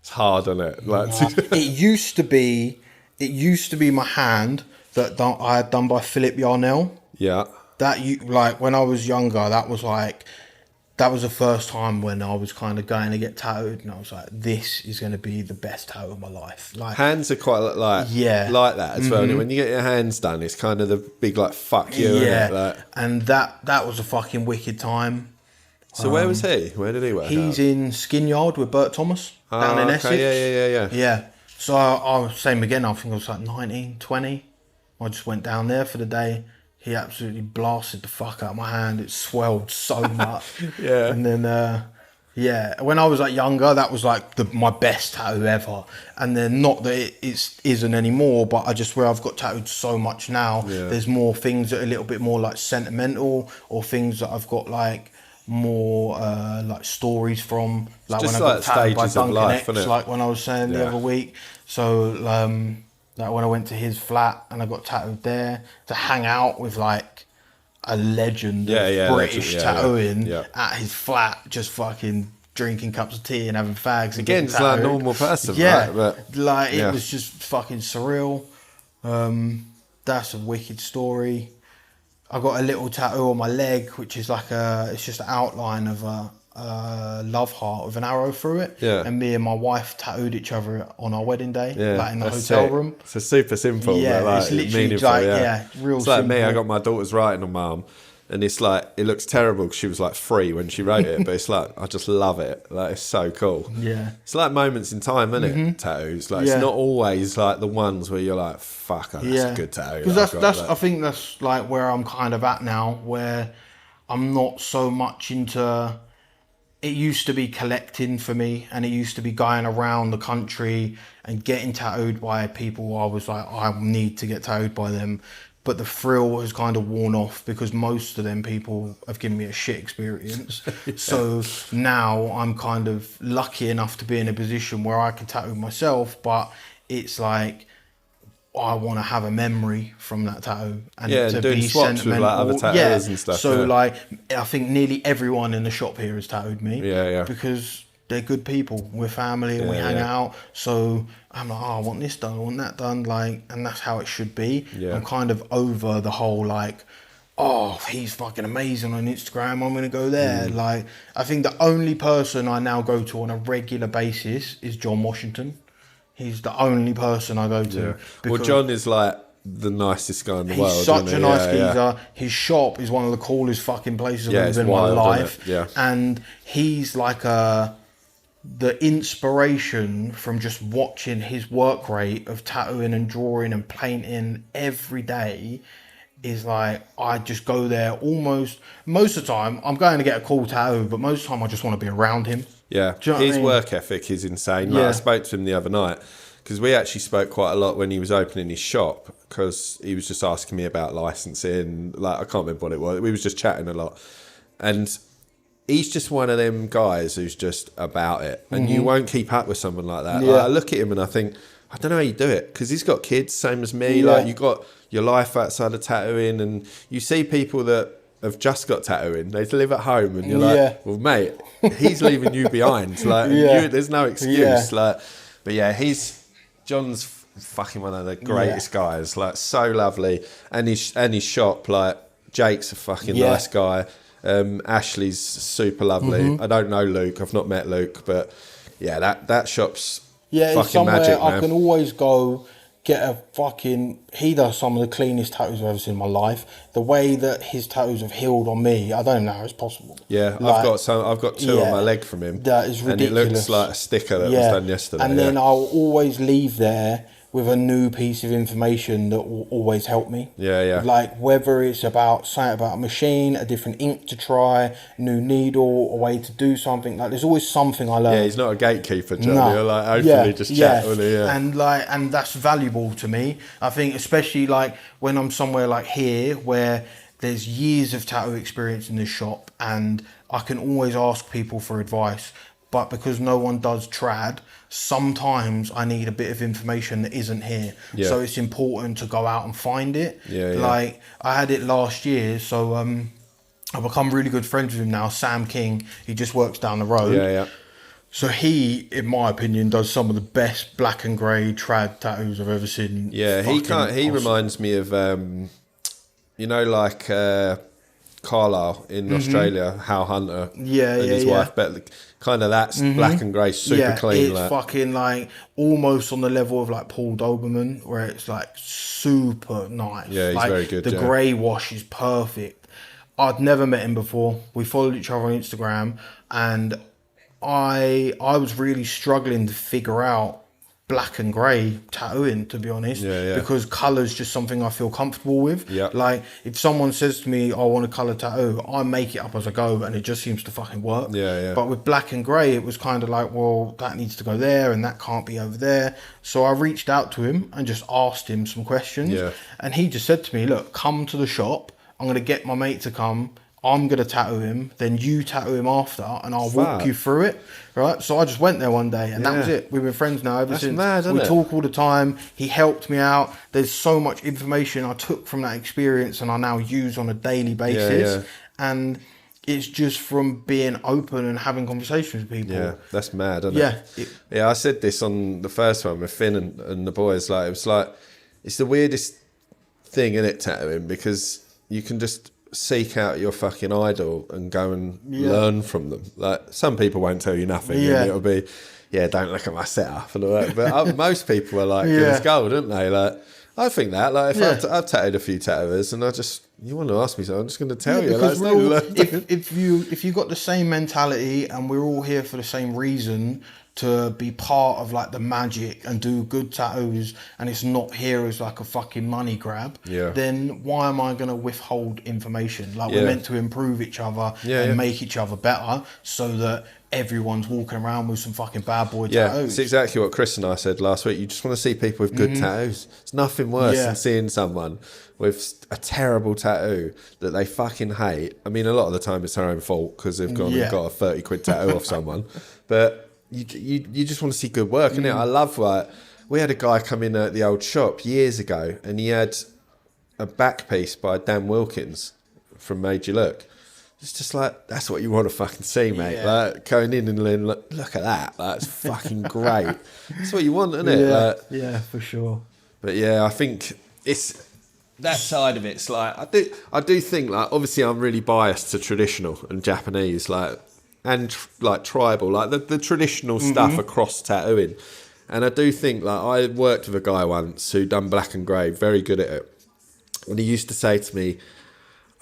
It's hard, isn't it? Like it used to be my hand that I had done by Philip Yarnell. Yeah. Like when I was younger, that was the first time when I was kind of going to get tattooed, and I was like, this is going to be the best tattoo of my life. Like, hands are quite like that as well. When you get your hands done, it's kind of the big like fuck you. Yeah. Isn't it? Like, and that was a fucking wicked time. So where was he? Where did he work? He's in Skin Yard with Bert Thomas down in Essex. Yeah. So I was same again. I think I was like 19, 20. I just went down there for the day. He absolutely blasted the fuck out of my hand. It swelled so much. And then, when I was like younger, that was like my best tattoo ever. And then not that it isn't anymore, but I just where I've got tattooed so much now, there's more things that are a little bit more like sentimental, or things that I've got like more like stories from. Like just when I like got tattooed by stages of Duncan life, X, innit? like when I was saying the other week. So like when I went to his flat and I got tattooed there, to hang out with like a legend of British tattooing at his flat, just fucking drinking cups of tea and having fags. Again, it's like a normal person, yeah, right? But, like it was just fucking surreal. That's a wicked story. I got a little tattoo on my leg, which is like it's just an outline of a love heart with an arrow through it. And me and my wife tattooed each other on our wedding day, like in the hotel room. So super simple. Yeah, but like, it's literally meaningful, like It's real. like simple. me. I got my daughter's writing on my arm, and it's like it looks terrible because she was like 3 when she wrote it, but it's like I just love it. Like it's so cool. Yeah, it's like moments in time, isn't it? Tattoos. Like it's not always like the ones where you're like, "Fuck, that's a good tattoo." Because that's I think that's like where I'm kind of at now, where I'm not so much into it used to be collecting for me, and it used to be going around the country and getting tattooed by people I was like, I need to get tattooed by them. But the thrill has kind of worn off because most of them people have given me a shit experience. Yeah. So now I'm kind of lucky enough to be in a position where I can tattoo myself, but it's like, I want to have a memory from that tattoo and to doing be swaps sentimental. with like other tattooers and stuff. So like, I think nearly everyone in the shop here has tattooed me. Yeah. Because they're good people. We're family and we hang out. So I'm like, I want this done, I want that done. Like, and that's how it should be. Yeah. I'm kind of over the whole like, oh, he's fucking amazing on Instagram, I'm going to go there. Like, I think the only person I now go to on a regular basis is John Washington. He's the only person I go to. Yeah. Well, John is like the nicest guy in the world. He's such a nice geezer. His shop is one of the coolest fucking places I've ever been in my life. Yeah. And he's like the inspiration from just watching his work rate of tattooing and drawing and painting every day is like, I just go there almost, most of the time, I'm going to get a cool tattoo, but most of the time I just want to be around him. Yeah, you know his work ethic is insane. Like, I spoke to him the other night because we actually spoke quite a lot when he was opening his shop because he was just asking me about licensing. Like, I can't remember what it was. We was just chatting a lot. And he's just one of them guys who's just about it. And you won't keep up with someone like that. Yeah. Like, I look at him and I think, I don't know how you do it because he's got kids, same as me. Yeah. Like, you got your life outside of tattooing and you see people that have just got tattooing, they live at home and you're like, well mate, he's leaving you behind, like there's no excuse. Like, but yeah, John's fucking one of the greatest guys, like so lovely, and his shop, like Jake's a fucking nice guy, Ashley's super lovely. I don't know Luke, I've not met Luke, but yeah, that shop's fucking it's somewhere magic, man. I can always go get a fucking... He does some of the cleanest tattoos I've ever seen in my life. The way that his tattoos have healed on me, I don't know how it's possible. Yeah, like, I've got two on my leg from him. That is ridiculous. And it looks like a sticker that was done yesterday. And then I'll always leave there with a new piece of information that will always help me. Yeah. Like whether it's about something about a machine, a different ink to try, new needle, a way to do something. Like there's always something I learn. Yeah, he's not a gatekeeper, John. No. You're like hopefully just chat with him. Yeah. And that's valuable to me. I think especially like when I'm somewhere like here where there's years of tattoo experience in this shop and I can always ask people for advice. But because no one does trad, sometimes I need a bit of information that isn't here. Yeah. So it's important to go out and find it. Yeah. Like I had it last year, so I've become really good friends with him now, Sam King. He just works down the road. Yeah. So he, in my opinion, does some of the best black and grey trad tattoos I've ever seen. Yeah, he reminds me of like Carlisle in Australia, Hal Hunter and his wife, but kind of that's black and grey, super clean. It's fucking like almost on the level of like Paul Doberman, where it's like super nice. Yeah, he's like, very good. The grey wash is perfect. I'd never met him before. We followed each other on Instagram, and I was really struggling to figure out black and grey tattooing, to be honest, because colour's just something I feel comfortable with. Like if someone says to me I want a colour tattoo, I make it up as I go and it just seems to fucking work. But with black and grey it was kind of like, well, that needs to go there and that can't be over there. So I reached out to him and just asked him some questions, and he just said to me, look, come to the shop, I'm going to get my mate to come, I'm going to tattoo him, then you tattoo him after, and I'll walk you through it, right? So I just went there one day, and that was it. We've been friends now ever since. Mad, isn't we it? talk all the time. He helped me out. There's so much information I took from that experience, and I now use on a daily basis. And it's just from being open and having conversations with people. Yeah, that's mad, isn't it? Yeah, I said this on the first one with Finn and the boys. Like, it was like, it's the weirdest thing, isn't it, tattooing? Because you can just seek out your fucking idol and go and learn from them. Like, some people won't tell you nothing, and it'll be, don't look at my setup and all that. But most people are like, it's gold, aren't they? Like, I think that, like, if I've tattooed a few tattooers and you want to ask me something, I'm just going to tell you. Because if you got the same mentality and we're all here for the same reason, to be part of like the magic and do good tattoos, and it's not here as like a fucking money grab, then why am I going to withhold information? Like we're meant to improve each other and make each other better, so that everyone's walking around with some fucking bad boy tattoos. It's exactly what Chris and I said last week. You just want to see people with good tattoos. It's nothing worse than seeing someone with a terrible tattoo that they fucking hate. I mean, a lot of the time it's their own fault because they've gone and got a 30 quid tattoo off someone. But you just want to see good work, innit? I love, like, we had a guy come in at the old shop years ago and he had a back piece by Dan Wilkins from Made You Look. It's just like, that's what you want to fucking see, mate. Like, going in and then look at that. That's fucking great. That's what you want, isn't it? Yeah, for sure. But yeah, I think it's that side of it's like, I do think, like, obviously I'm really biased to traditional and Japanese, like, and like tribal, like the traditional stuff across tattooing. And I do think, like, I worked with a guy once who done black and grey, very good at it. And he used to say to me,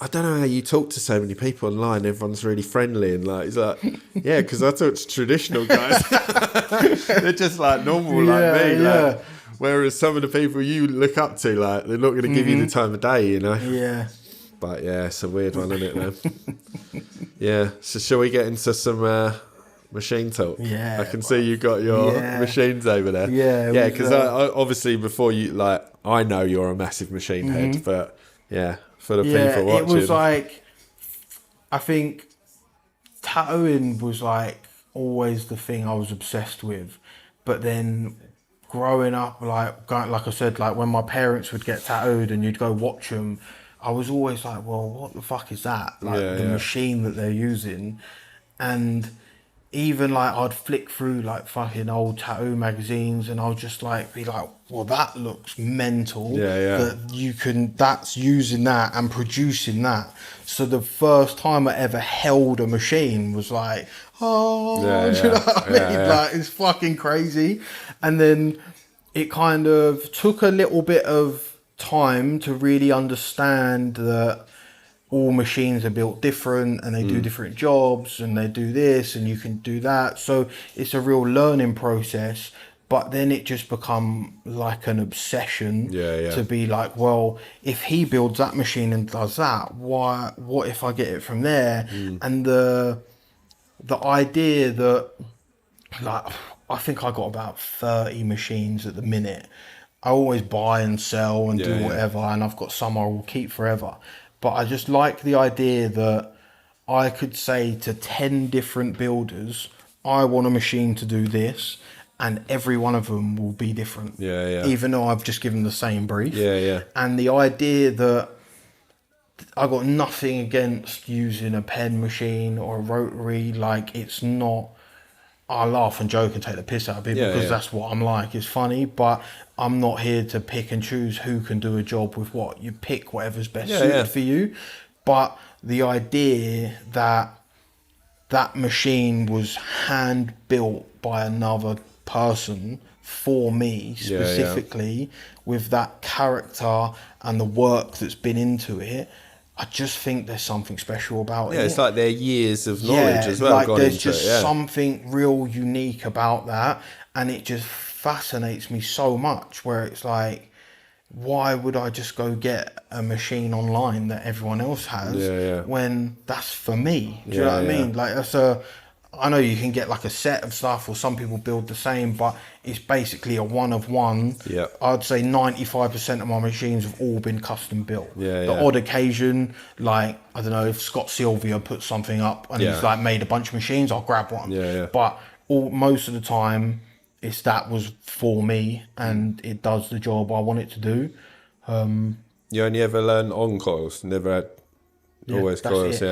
I don't know how you talk to so many people online. Everyone's really friendly, and like, he's like, yeah, because I talk to traditional guys. They're just like normal, like me. Like, whereas some of the people you look up to, like, they're not going to give you the time of day, you know. Yeah. But yeah, it's a weird one, isn't it? Then. Yeah. So shall we get into some machine talk? Yeah. I can see you got your machines over there. Yeah. Yeah, because I obviously before you, like, I know you're a massive machine head, but yeah. For the people watching. It was like, I think tattooing was like always the thing I was obsessed with. But then growing up, like I said, like when my parents would get tattooed and you'd go watch them, I was always like, well, what the fuck is that? Like the machine that they're using. And even like I'd flick through like fucking old tattoo magazines and I'll just like be like, well, that looks mental. That you can, that's using that and producing that. So the first time I ever held a machine was like, do you know what I mean? Like, it's fucking crazy. And then it kind of took a little bit of time to really understand that all machines are built different and they do different jobs and they do this and you can do that. So it's a real learning process, but then it just become like an obsession to be like, well, if he builds that machine and does that, what if I get it from there? And the idea that, like, I think I got about 30 machines at the minute. I always buy and sell and do whatever, and I've got some I will keep forever. But I just like the idea that I could say to 10 different builders, I want a machine to do this, and every one of them will be different. Even though I've just given the same brief. And the idea that I got nothing against using a pen machine or a rotary, like, it's not, I laugh and joke and take the piss out of people because that's what I'm like. It's funny, but I'm not here to pick and choose who can do a job with what. You pick whatever's best suited for you. But the idea that that machine was hand built by another person for me specifically, with that character and the work that's been into it, I just think there's something special about it. Yeah, it's like their years of knowledge as well. Like gone there's into just something real unique about that, and it just fascinates me so much. Where it's like, why would I just go get a machine online that everyone else has when that's for me? Do you know what I mean? Like, that's I know you can get like a set of stuff, or some people build the same, but it's basically a one of one. I'd say 95% of my machines have all been custom built. The odd occasion, like, I don't know, if Scott Sylvia put something up and he's like made a bunch of machines, I'll grab one. But most of the time, that was for me and it does the job I want it to do. You only ever learn on coils, never had always coils.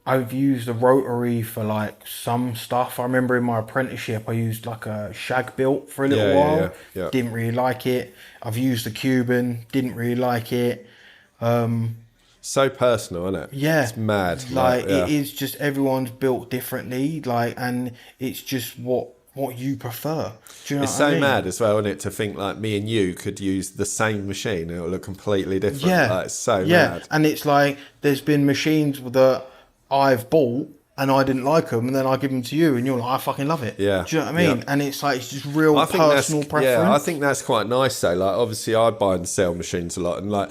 I've used a rotary for like some stuff. I remember in my apprenticeship I used like a shag built for a little while. Didn't really like it. I've used a Cuban, didn't really like it. So personal, isn't it? It's mad. Like it is just, everyone's built differently, like, and it's just what you prefer. Do you know it's what so I mean? mad as well, isn't it, to think like me and you could use the same machine and it'll look completely different. Like, it's so mad. And it's like there's been machines that I've bought and I didn't like them, and then I give them to you, and you're like, I fucking love it. Yeah. Do you know what I mean? Yeah. And it's like, it's just real I think personal preference. Yeah, I think that's quite nice though. Like obviously I buy and sell machines a lot, and like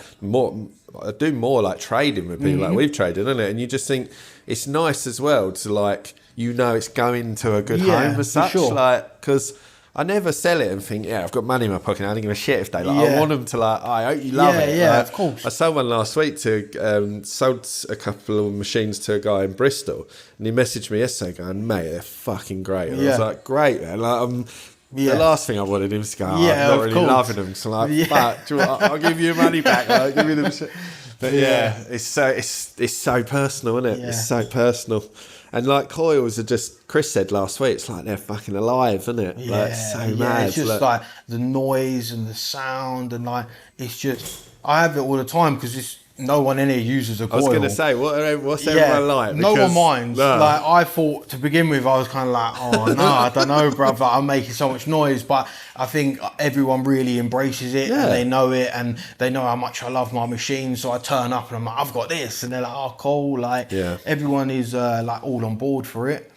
I do more like trading with people, like we've traded, isn't it? And you just think it's nice as well to like, it's going to a good home as such. Sure. Like, because I never sell it and think, I've got money in my pocket. I don't give a shit if they like. I want them to like. I hope you love it. Yeah, like, of course. I sold one last week sold a couple of machines to a guy in Bristol, and he messaged me yesterday going, "Mate, they're fucking great." And I was like, "Great, man!" Like, the last thing I wanted him to go, I'm not really loving them. So I'm like, fuck, I'll give you your money back. Like, give me them shit. But it's so personal, isn't it? Yeah. It's so personal. And like coils are just, Chris said last week, it's like they're fucking alive, isn't it? Yeah, like it's so mad. It's just like the noise and the sound, and like it's just, I have it all the time because no one in here uses a coil. I was going to say, what's everyone like? No one minds. No. Like I thought to begin with, I was kind of like, oh no, I don't know, bruv. Like, I'm making so much noise, but I think everyone really embraces it and they know it, and they know how much I love my machine. So I turn up and I'm like, I've got this, and they're like, oh cool. Like everyone is like all on board for it.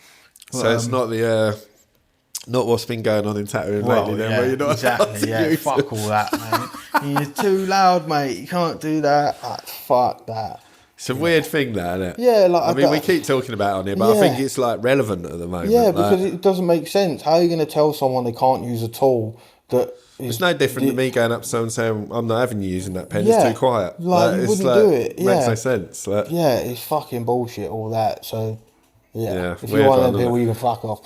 But, so it's not not what's been going on in tattooing lately, then, where you're not exactly, fuck all that, mate. You're too loud, mate. You can't do that. Like, fuck that. It's a weird thing, that, isn't it? Yeah, like I mean, we keep talking about it on here, but I think it's like relevant at the moment. Yeah, because it doesn't make sense. How are you going to tell someone they can't use a tool that? It's no different to me going up to someone saying, "I'm not having you using that pen. It's too quiet." Like you wouldn't do it. Makes no sense. Like, it's fucking bullshit. All that. So. Yeah, if you weird want one, them people, you can fuck off.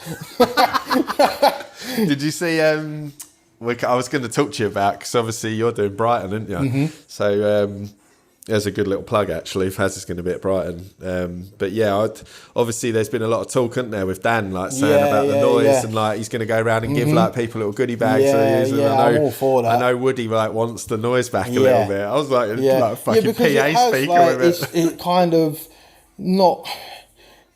Did you see? I was going to talk to you about, because obviously you're doing Brighton, aren't you? Mm-hmm. So there's a good little plug actually. Fazza is going to be at Brighton. But obviously there's been a lot of talk, isn't there, with Dan like saying about the noise and like he's going to go around and give like people little goodie bags. I'm all for that. I know Woody like wants the noise back a little bit. I was like a fucking PA speaker like, with it. It kind of not.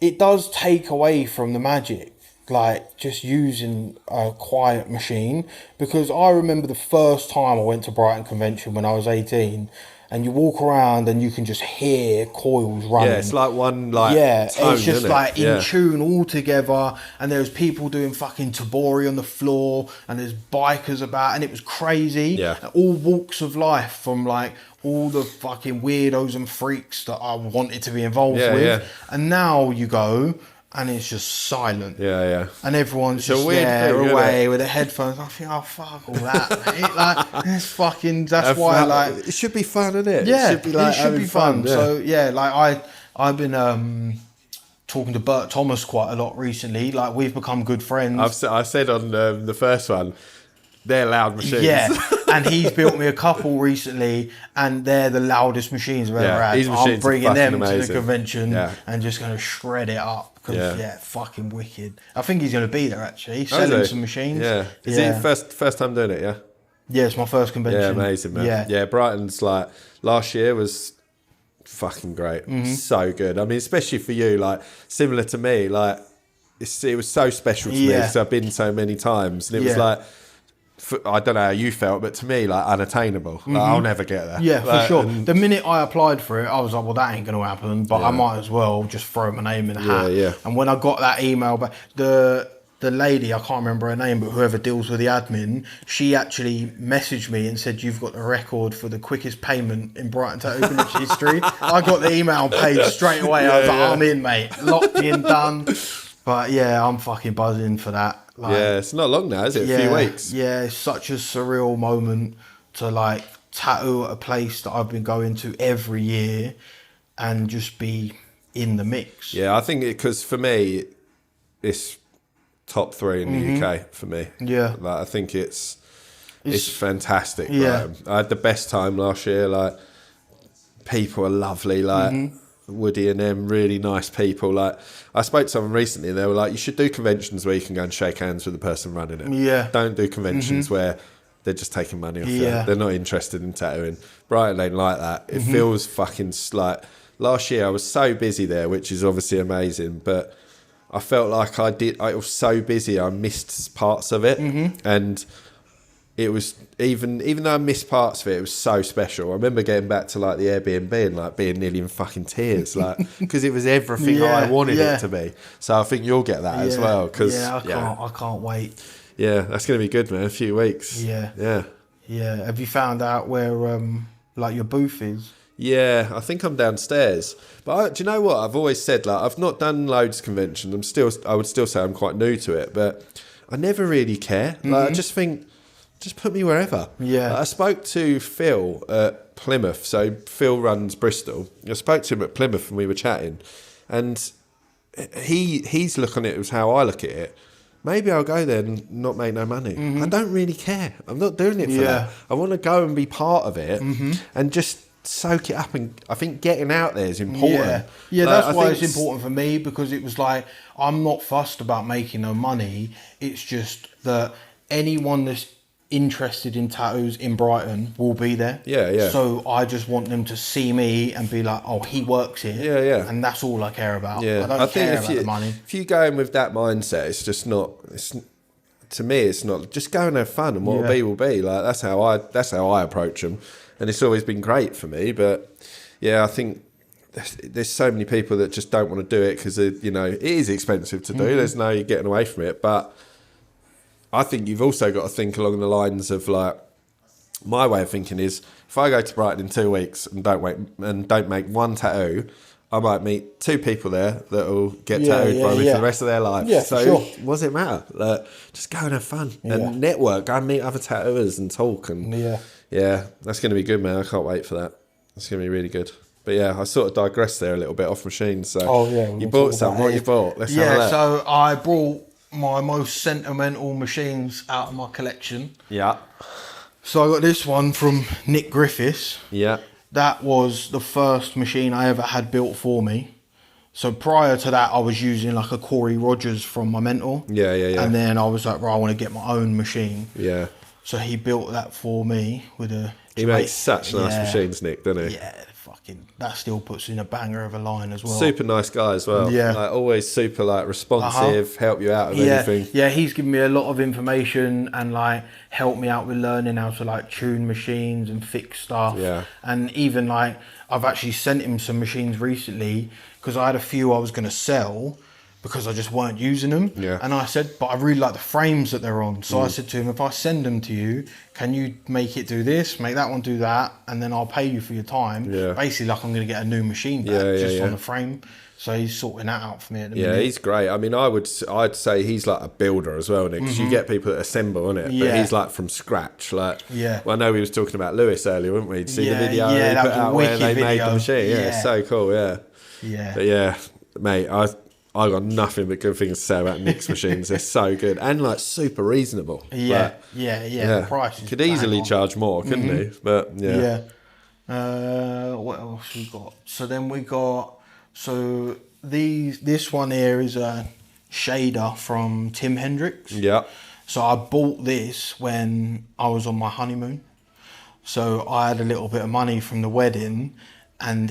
It does take away from the magic, like just using a quiet machine, because I remember the first time I went to Brighton Convention when I was 18, and you walk around and you can just hear coils running. Yeah, it's like one tone, it's just like in Yeah. tune all together, and there's people doing fucking tabori on the floor, and there's bikers about, and it was crazy. Yeah. All walks of life, from like all the fucking weirdos and freaks that I wanted to be involved with. Yeah. And now you go and it's just silent. Yeah. And everyone's It's just a weird there thing, away with their headphones. I think, oh fuck all that, mate. Like it's fucking. That's why, like, it should be fun, isn't it? yeah, it should be like having fun. Yeah. So yeah, like I've been talking to Bert Thomas quite a lot recently. Like we've become good friends. I said on the first one, they're loud machines. Yeah, and he's built me a couple recently, and they're the loudest machines I've ever had. These machines I'm bringing are them fucking to the amazing. convention and just going to shred it up. Cause, fucking wicked. I think he's going to be there actually, selling some machines. Yeah. Is it first time doing it, yeah? Yeah, it's my first convention. Yeah, amazing, man. Yeah, Brighton's like, last year was fucking great. So good. I mean, especially for you, like, similar to me, like, it was so special to me because I've been so many times. And it was like, I don't know how you felt, but to me, like, unattainable. Like, I'll never get there. Yeah, like, for sure. The minute I applied for it, I was like, well, that ain't going to happen, but I might as well just throw my name in the hat. Yeah. And when I got that email back, the lady, I can't remember her name, but whoever deals with the admin, she actually messaged me and said, you've got the record for the quickest payment in Brighton Tattoo Convention history. I got the email paid straight away. I was like, I'm in, mate. Locked in, done. But yeah, I'm fucking buzzing for that. Like, it's not long now, is it? A few weeks. Yeah, it's such a surreal moment to like tattoo at a place that I've been going to every year and just be in the mix. Yeah, I think because for me, it's top 3 in the UK for me. Yeah. Like, I think it's fantastic. Yeah. Right? I had the best time last year. Like, people are lovely. Like, Woody and them, really nice people. Like, I spoke to someone recently and they were like, you should do conventions where you can go and shake hands with the person running it. Yeah. Don't do conventions where they're just taking money off you. They're not interested in tattooing. Brighton ain't like that. It feels fucking like, last year I was so busy there, which is obviously amazing, but I felt like I was so busy I missed parts of it. And it was even though I missed parts of it, it was so special. I remember getting back to like the Airbnb and like being nearly in fucking tears, like because it was everything I wanted it to be. So I think you'll get that as well. Cause, I can't wait. Yeah, that's gonna be good, man. A few weeks. Yeah. Have you found out where like your booth is? Yeah, I think I'm downstairs. But do you know what? I've always said, like, I've not done loads of conventions. I would still say I'm quite new to it, but I never really care. Like, I just think, just put me wherever. Yeah. Like, I spoke to Phil at Plymouth. So Phil runs Bristol. I spoke to him at Plymouth and we were chatting, and he's looking at it as how I look at it. Maybe I'll go there and not make no money. I don't really care. I'm not doing it for that. I want to go and be part of it and just soak it up, and I think getting out there is important. Yeah, that's why it's important for me, because it was like, I'm not fussed about making no money. It's just that anyone that's interested in tattoos in Brighton will be there. Yeah. So I just want them to see me and be like, oh, he works here. Yeah. And that's all I care about. Yeah. I don't care about the money. If you go in with that mindset, it's just not. To me, it's not. Just go and have fun, and what will be will be. Like that's how I approach them. And it's always been great for me, but yeah, I think there's so many people that just don't want to do it because, you know, it is expensive to do. There's no getting away from it. But I think you've also got to think along the lines of, like, my way of thinking is, if I go to Brighton in 2 weeks and don't make one tattoo, I might meet 2 people there that will get tattooed by me for the rest of their life. Yeah, so what does it matter? Like, just go and have fun and network. Go and meet other tattooers and talk. And yeah, that's going to be good, man. I can't wait for that. That's going to be really good. But yeah, I sort of digressed there a little bit off machines. So you bought some. What you bought? Let's have a look. So I brought my most sentimental machines out of my collection. Yeah. So I got this one from Nick Griffiths. Yeah. That was the first machine I ever had built for me. So prior to that, I was using like a Corey Rogers from my mentor. Yeah. And then I was like, right, I want to get my own machine. Yeah. So he built that for me with a... He makes such nice machines, Nick, doesn't he? Yeah, that still puts in a banger of a line as well. Super nice guy as well. Yeah. Like, always super like responsive, help you out with anything. Yeah, he's given me a lot of information and like helped me out with learning how to like tune machines and fix stuff. Yeah. And even like, I've actually sent him some machines recently because I had a few I was going to sell because I just weren't using them. Yeah. And I said, but I really like the frames that they're on. So I said to him, if I send them to you, can you make it do this, make that one do that, and then I'll pay you for your time. Yeah. Basically, like I'm going to get a new machine back on the frame. So he's sorting that out for me at the minute. Yeah, he's great. I mean, I'd say he's like a builder as well, Nick, because you get people that assemble, innit? Yeah. But he's like from scratch. Like, well, I know we was talking about Lewis earlier, weren't we? Did you see the video he that put was a out where they wicked made the video. machine? Yeah, it's so cool, Yeah. But yeah, mate, I got nothing but good things to say about Nick's machines. They're so good and like super reasonable. Yeah. The price is could easily charge more, couldn't he? But yeah. What else we got? So then we got this one here is a shader from Tim Hendricks. Yeah. So I bought this when I was on my honeymoon. So I had a little bit of money from the wedding. And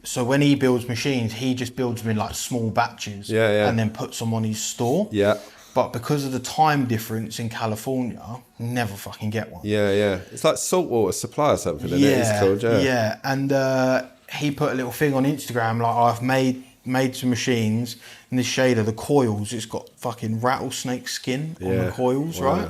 so when he builds machines, he just builds them in like small batches and then puts them on his store. Yeah. But because of the time difference in California, never fucking get one. Yeah. It's like saltwater supply or something, isn't it? It's called, Yeah. And he put a little thing on Instagram, like I've made some machines, and this shader, the coils, it's got fucking rattlesnake skin on the coils, right?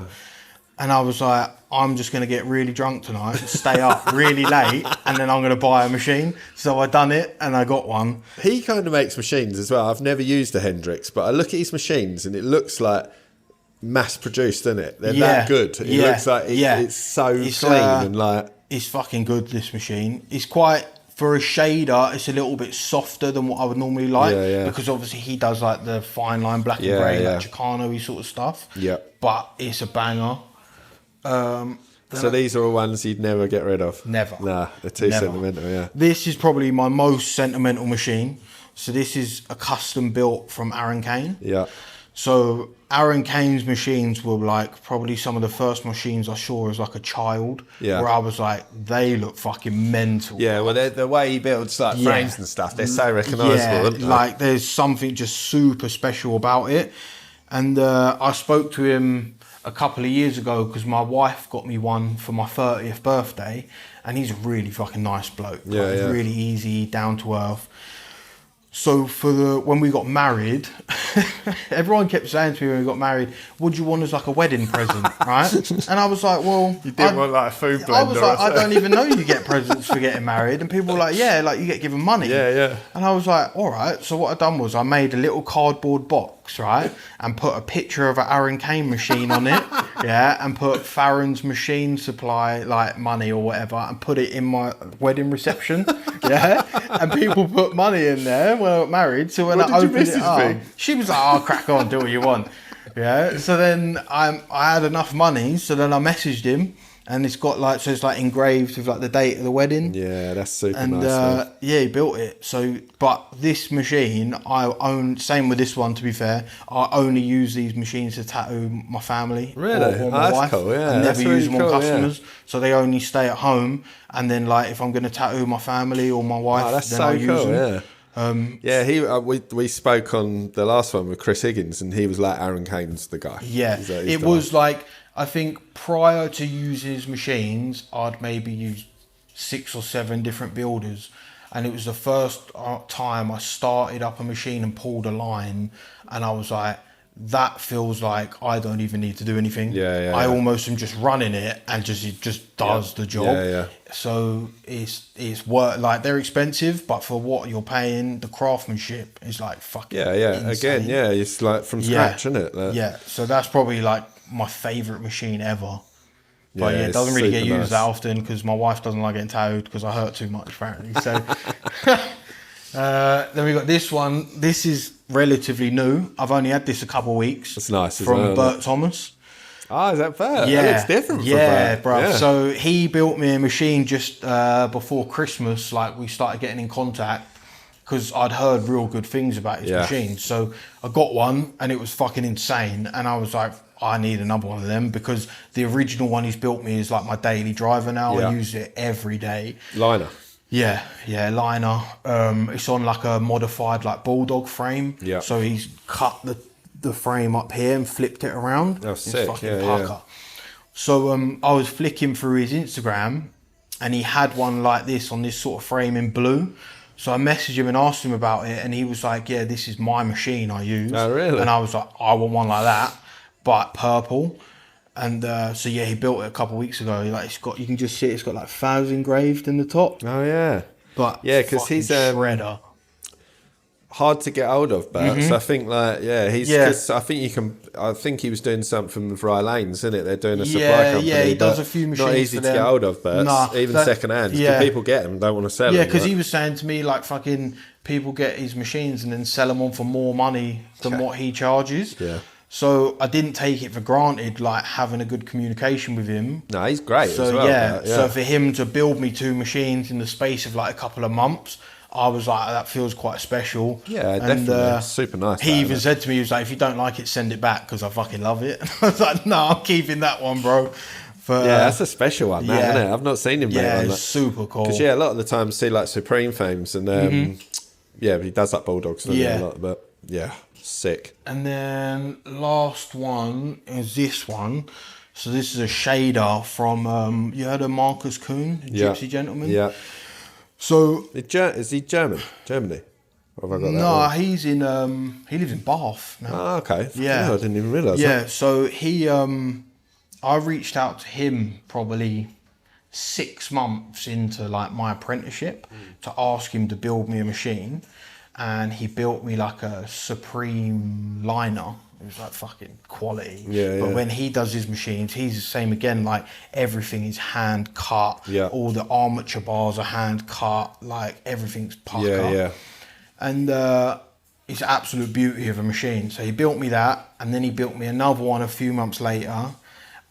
And I was like, I'm just going to get really drunk tonight, stay up really late, and then I'm going to buy a machine. So I done it, and I got one. He kind of makes machines as well. I've never used a Hendrix, but I look at his machines, and it looks like mass-produced, doesn't it? They're that good. It looks like it's so clean and like... It's fucking good, this machine. It's quite... For a shader, it's a little bit softer than what I would normally like. Because obviously he does like the fine line black and grey, like Chicano-y sort of stuff. Yeah. But it's a banger. So these are all ones you'd never get rid of? Never. Nah, they're too sentimental, yeah. This is probably my most sentimental machine. So this is a custom built from Aaron Kane. Yeah. So Aaron Kane's machines were like probably some of the first machines I saw as like a child. Yeah. Where I was like, they look fucking mental. Yeah, well, the way he builds like frames and stuff, they're so recognisable, aren't they? Like there's something just super special about it. And I spoke to him a couple of years ago because my wife got me one for my 30th birthday, and he's a really fucking nice bloke. Really easy, down to earth. So when we got married, everyone kept saying to me when we got married, what do you want as like a wedding present, right? And I was like, well... You didn't want like a food blender. I was like, I don't even know you get presents for getting married. And people were like, yeah, like you get given money. Yeah. And I was like, all right. So what I done was I made a little cardboard box, right? And put a picture of an Aaron Kane machine on it, yeah? And put Faren's machine supply, like money or whatever, and put it in my wedding reception, yeah? And people put money in there when I got married. So when I opened it up, she was like, oh, crack on, do what you want. Yeah. So then I had enough money. So then I messaged him, and it's got like, so it's like engraved with like the date of the wedding. Yeah, that's super and, nice. Yeah, he built it. So, but this machine, I own, same with this one to be fair, I only use these machines to tattoo my family. Really? Or my wife. Cool, yeah. I never use them on customers. Yeah. So they only stay at home. And then like, if I'm going to tattoo my family or my wife, then I'll use them. Yeah. We spoke on the last one with Chris Higgins, and he was like, Aaron Kane's the guy. Yeah, it was like, I think prior to using his machines, I'd maybe used 6 or 7 different builders, and it was the first time I started up a machine and pulled a line, and I was like, that feels like I don't even need to do anything. I almost am just running it, and it just does the job. So it's work, like they're expensive, but for what you're paying, the craftsmanship is like fucking insane. Again, it's like from scratch, isn't it? So that's probably like my favourite machine ever. But it doesn't really get used that often because my wife doesn't like getting tattooed because I hurt too much apparently. So then we got this one. This is relatively new. I've only had this a couple of weeks. That's nice. From Bert Thomas. Oh, is that Bert? Yeah, that looks different from Bert. Bro. Yeah. So he built me a machine just before Christmas. Like we started getting in contact because I'd heard real good things about his machine. So I got one and it was fucking insane. And I was like, I need another one of them because the original one he's built me is like my daily driver now. I use it every day. Liner. Yeah, liner. It's on like a modified like bulldog frame. Yeah. So he's cut the frame up here and flipped it around. Oh, sick. Fucking pucker. So I was flicking through his Instagram, and he had one like this on this sort of frame in blue. So I messaged him and asked him about it, and he was like, "Yeah, this is my machine I use." Oh, really? And I was like, "I want one like that, but purple." And so he built it a couple of weeks ago. Like you can just see it's got like Fazza engraved in the top. Oh yeah, but because he's shredder. Hard to get hold of, Bert. So I think he's I think he was doing something with Rye Lanes, isn't it? They're doing a supply company. Yeah, he does a few machines. Not easy to get hold of, Bert. Even second hand. People get them, don't want to sell them. Yeah, because he was saying to me like fucking people get his machines and then sell them on for more money than what he charges. Yeah. So I didn't take it for granted, like having a good communication with him. No, he's great so, as well. So for him to build me 2 machines in the space of like a couple of months, I was like, that feels quite special. Yeah, definitely. Super nice. He even said to me, he was like, if you don't like it, send it back because I fucking love it. And I was like, no, I'm keeping that one, bro. That's a special one, isn't it? I've not seen him make one. Yeah, it's super cool. Because a lot of the time I see like Supreme Fames and he does like Bulldogs a lot, but sick. And then last one is this one. So this is a shader from you heard of Marcus Kuhn, Gypsy Gentleman? Yeah. So is he Germany? Or have I got that wrong? He's in he lives in Bath now. Oh, okay. Yeah. I didn't even realise that. Yeah, so he I reached out to him probably 6 months into like my apprenticeship to ask him to build me a machine. And he built me like a Supreme liner. It was like fucking quality. But when he does his machines, he's the same again. Like everything is hand cut. Yeah. All the armature bars are hand cut. Like everything's pucker. Yeah. And it's an absolute beauty of a machine. So he built me that, and then he built me another one a few months later.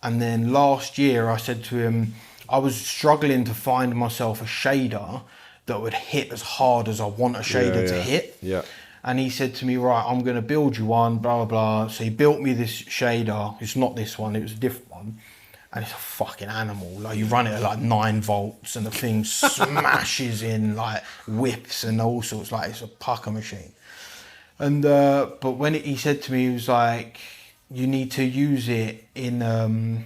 And then last year I said to him, I was struggling to find myself a shader that would hit as hard as I want a shader to hit. Yeah. And he said to me, right, I'm going to build you one, blah, blah, blah. So he built me this shader. It's not this one, it was a different one. And it's a fucking animal. Like you run it at like 9 volts and the thing smashes in like whips and all sorts. Like it's a pucker machine. And, but when he said to me, he was like, you need to use it in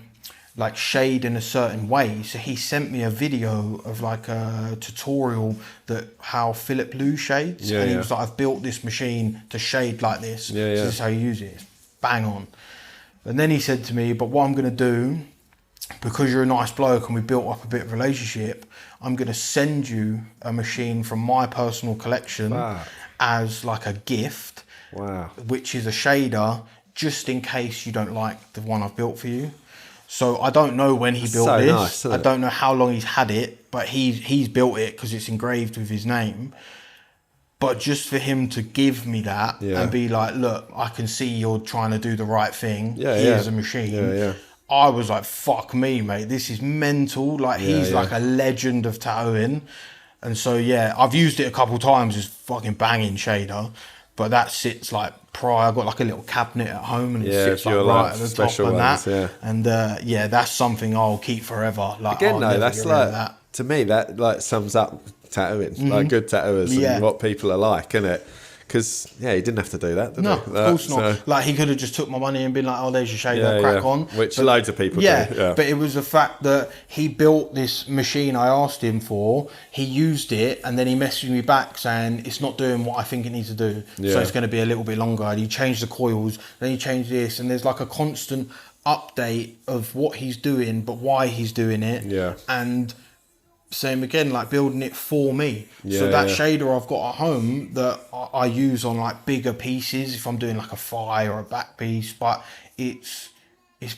like shade in a certain way. So he sent me a video of like a tutorial that how Philip Liu shades, and he was like, I've built this machine to shade like this. So this is how you use it. It's bang on. And then he said to me, but what I'm going to do, because you're a nice bloke and we built up a bit of a relationship, I'm going to send you a machine from my personal collection as like a gift, which is a shader, just in case you don't like the one I've built for you. So I don't know when he built this. Nice, I don't know how long he's had it, but he's built it because it's engraved with his name. But just for him to give me that and be like, look, I can see you're trying to do the right thing. Here's a machine. I was like, fuck me, mate. This is mental. Like, he's like a legend of tattooing. And so, I've used it a couple of times as fucking banging shader. But that sits like I've got like a little cabinet at home, and it sits like right at the top of that. And that's something I'll keep forever. Like, again, no, that's like that. To me, that like sums up tattooing, like good tattooers and what people are like, isn't it? Because he didn't have to do that, did he? Of course not. So, like, he could have just took my money and been like, oh, there's your shader, crack on. Which loads of people do. Yeah, but it was the fact that he built this machine I asked him for, he used it, and then he messaged me back saying, it's not doing what I think it needs to do. So it's going to be a little bit longer. And he changed the coils, then he changed this, and there's like a constant update of what he's doing, but why he's doing it. And same again, like building it for me. So that shader I've got at home that I use on like bigger pieces if I'm doing like a thigh or a back piece, but it's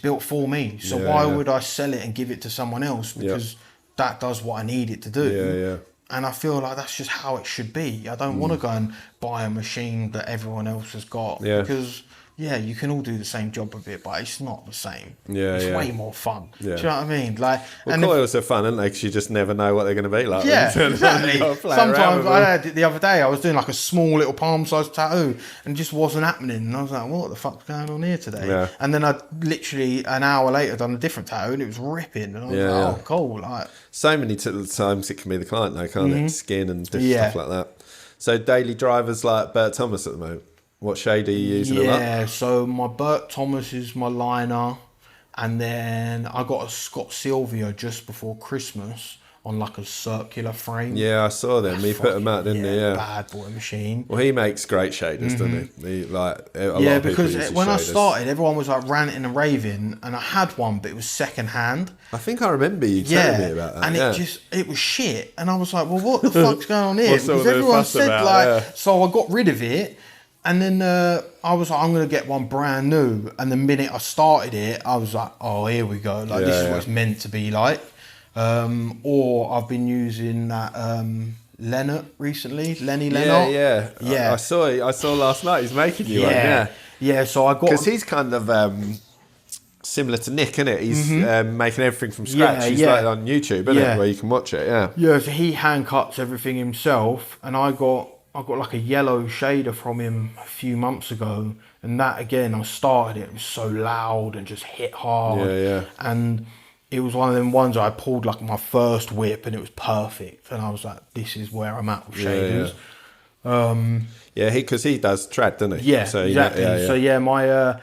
built for me. So why would I sell it and give it to someone else? Because that does what I need it to do. And I feel like that's just how it should be. I don't want to go and buy a machine that everyone else has got because you can all do the same job of it, but it's not the same. It's way more fun. Do you know what I mean? Like, well, coils are fun, aren't they? Because you just never know what they're going to be like. Exactly. Sometimes I had it the other day. I was doing like a small little palm-sized tattoo, and it just wasn't happening. And I was like, what the fuck's going on here today? And then I literally an hour later done a different tattoo, and it was ripping. And I was like, oh, cool. Like, so many times it can be the client, though, can't it? Skin and different stuff like that. So daily drivers like Bert Thomas at the moment. What shade are you using? So my Bert Thomas is my liner, and then I got a Scott Silvia just before Christmas on like a circular frame. I saw them. He put them out, didn't he? Bad boy machine. Well, he makes great shaders, doesn't he? Because when I started, everyone was like ranting and raving, and I had one, but it was second hand. I think I remember you telling me about that. And it was shit, and I was like, well, what the fuck's going on here? Because everyone said so I got rid of it. And then I was like, I'm going to get one brand new. And the minute I started it, I was like, oh, here we go. Like, this is what it's meant to be like. Or I've been using that Leonard recently. Lenny Leonard. I saw last night. He's making you one. Yeah, so I got... Because he's kind of similar to Nick, isn't it? He's making everything from scratch. He's like on YouTube, isn't it? Where you can watch it, Yeah, so he hand cuts everything himself. And I got like a yellow shader from him a few months ago, and that again, I started it was so loud and just hit hard. And it was one of them ones I pulled like my first whip, and it was perfect. And I was like, this is where I'm at with shaders. Because he does trad, doesn't he? Exactly. So my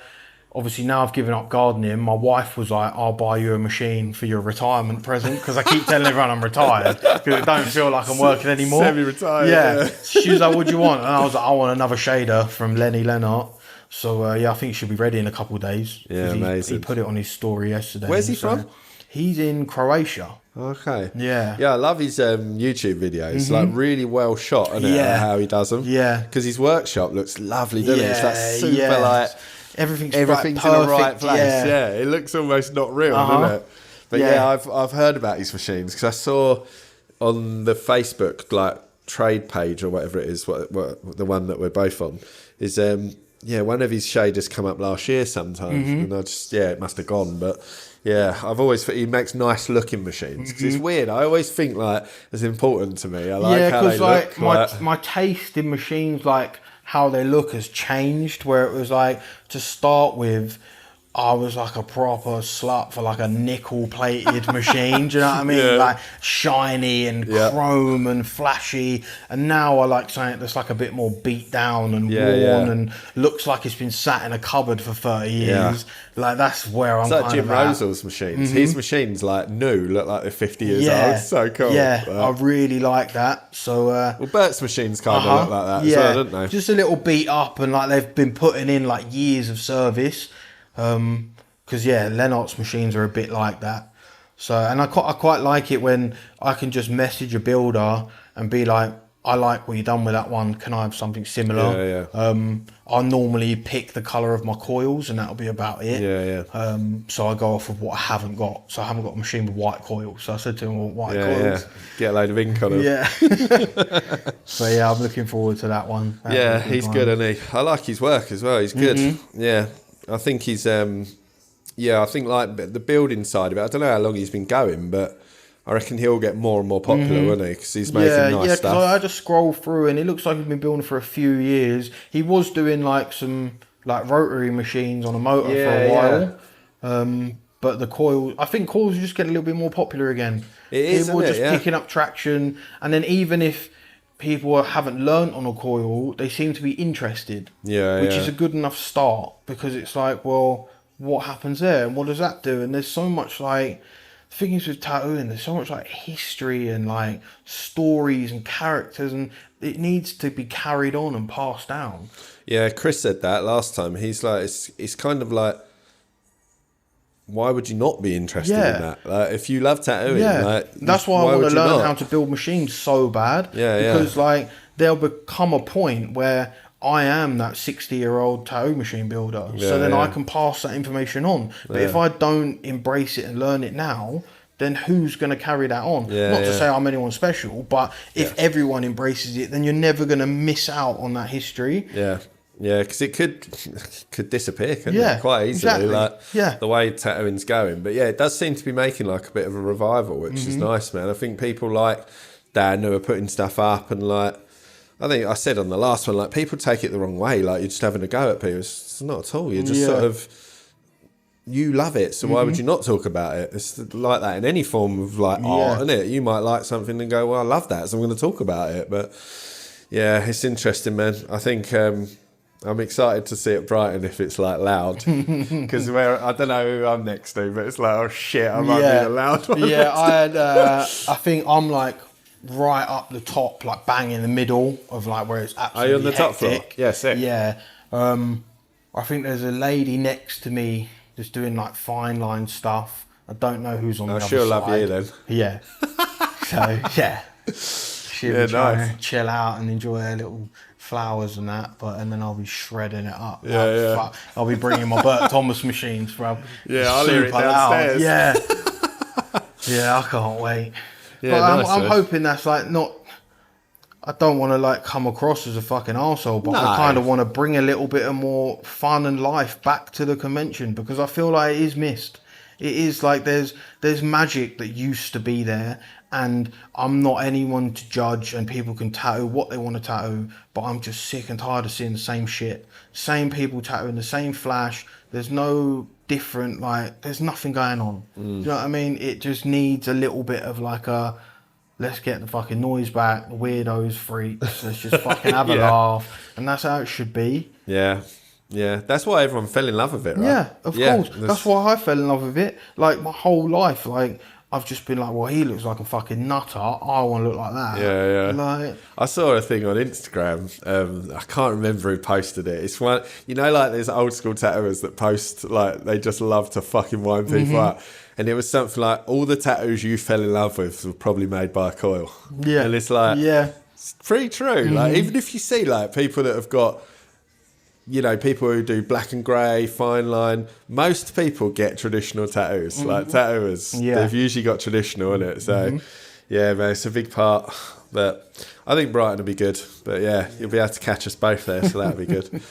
obviously now I've given up gardening. My wife was like, I'll buy you a machine for your retirement present, because I keep telling everyone I'm retired because I don't feel like I'm working anymore. Semi-retired. She was like, what do you want? And I was like, I want another shader from Lenny Leonard. So I think it should be ready in a couple of days. Amazing. He put it on his story yesterday. Where's he from? He's in Croatia. Okay. Yeah, I love his YouTube videos. Like, really well shot, isn't it? How he does them. Because his workshop looks lovely, doesn't it? It's like super like... Everything's in the right place. It looks almost not real, doesn't it? But I've heard about his machines, because I saw on the Facebook like trade page or whatever it is, what the one that we're both on, is one of his shaders come up last year sometime, and I just it must have gone, but I've always he makes nice looking machines, because it's weird. I always think like it's important to me. I like how they look. My taste in machines, like how they look, has changed, where it was like, to start with, I was like a proper slut for like a nickel-plated machine. Do you know what I mean? Yeah. Like shiny and Yeah. chrome and flashy. And now I like something that's like a bit more beat down and Yeah, worn yeah. and looks like it's been sat in a cupboard for 30 years. Yeah. Like that's where I'm It's like kind Jim of at. Rosel's machines. His machines, like new, look like they're 50 years old. So cool. Yeah, But- I really like that. So well, Bert's machines kind of look like that as well, don't they? Just a little beat up and like they've been putting in like years of service. Because Lennart's machines are a bit like that. So, and I quite like it when I can just message a builder and be like, I like what you've done with that one. Can I have something similar? Yeah. I normally pick the colour of my coils and that'll be about it. Yeah. So I go off of what I haven't got. So I haven't got a machine with white coils. So I said to him, well, white Yeah, coils. yeah. Get a load of ink on them. Yeah. So yeah, I'm looking forward to that one. That'll Yeah, be a he's one. good, isn't he? I like his work as well. He's good. Yeah, I think he's. I think like the building side of it. I don't know how long he's been going, but I reckon he'll get more and more popular, won't he? Because he's making nice stuff. I just scroll through and it looks like he's been building for a few years. He was doing like some like rotary machines on a motor for a while. But the coil, I think coils are just getting a little bit more popular again. People are just picking up traction, and then even if people haven't learnt on a coil, they seem to be interested. Which is a good enough start, because it's like, well, what happens there and what does that do? And there's so much like things with tattooing, there's so much like history and like stories and characters, and it needs to be carried on and passed down. Yeah, Chris said that last time. He's like, it's kind of like, why would you not be interested in that? Like, if you love tattooing, like, that's why I want to learn how to build machines so bad. Because like there'll become a point where I am that 60-year-old tattoo machine builder. So then I can pass that information on. But if I don't embrace it and learn it now, then who's going to carry that on? Not to say I'm anyone special, but if everyone embraces it, then you're never going to miss out on that history. Yeah, because it could disappear, couldn't it? Quite easily, like the way tattooing's going. But yeah, it does seem to be making like a bit of a revival, which is nice, man. I think people like Dan who are putting stuff up, and like, I think I said on the last one, like, people take it the wrong way. Like, you're just having a go at people. It's not at all. You're just sort of, you love it, so why would you not talk about it? It's like that in any form of like art, isn't it? You might like something and go, well, I love that, so I'm going to talk about it. But yeah, it's interesting, man. I think I'm excited to see it Brighton if it's like loud, because I don't know who I'm next to, but it's like, oh shit, I might be the loud one. Yeah, I think I'm like right up the top, like bang in the middle of like where it's absolutely Are you on the top hectic. floor? Yeah, sick. Yeah. I think there's a lady next to me just doing like fine line stuff. I don't know who's on the other side. She'll love you then. Yeah. So yeah, she'll be trying to chill out and enjoy her little flowers and that, and then I'll be shredding it up. Fuck. I'll be bringing my Bert Thomas machines, bro. Yeah, I'll hear it downstairs. Yeah, I can't wait. Yeah, but nice, I'm hoping that's like not. I don't want to like come across as a fucking arsehole, but I kind of want to bring a little bit of more fun and life back to the convention, because I feel like it is missed. It is like there's magic that used to be there, and I'm not anyone to judge, and people can tattoo what they want to tattoo, but I'm just sick and tired of seeing the same shit. Same people tattooing the same flash. There's no different, like, there's nothing going on. Do you know what I mean? It just needs a little bit of like a, let's get the fucking noise back, the weirdos, freaks, let's just fucking have a laugh. And that's how it should be. Yeah, that's why everyone fell in love with it, right? Yeah, of course. That's why I fell in love with it. Like, my whole life, like, I've just been like, well, he looks like a fucking nutter. I want to look like that. Yeah. Like, I saw a thing on Instagram. I can't remember who posted it. It's one, you know, like there's old school tattooers that post, like, they just love to fucking wind people up. And it was something like, all the tattoos you fell in love with were probably made by a coil. Yeah. And it's like, it's pretty true. Like, even if you see like people that have got, you know, people who do black and grey, fine line, most people get traditional tattoos. Like tattooers, they've usually got traditional in it. So, yeah, man, it's a big part. But I think Brighton will be good. But yeah, you'll be able to catch us both there, so that'll be good.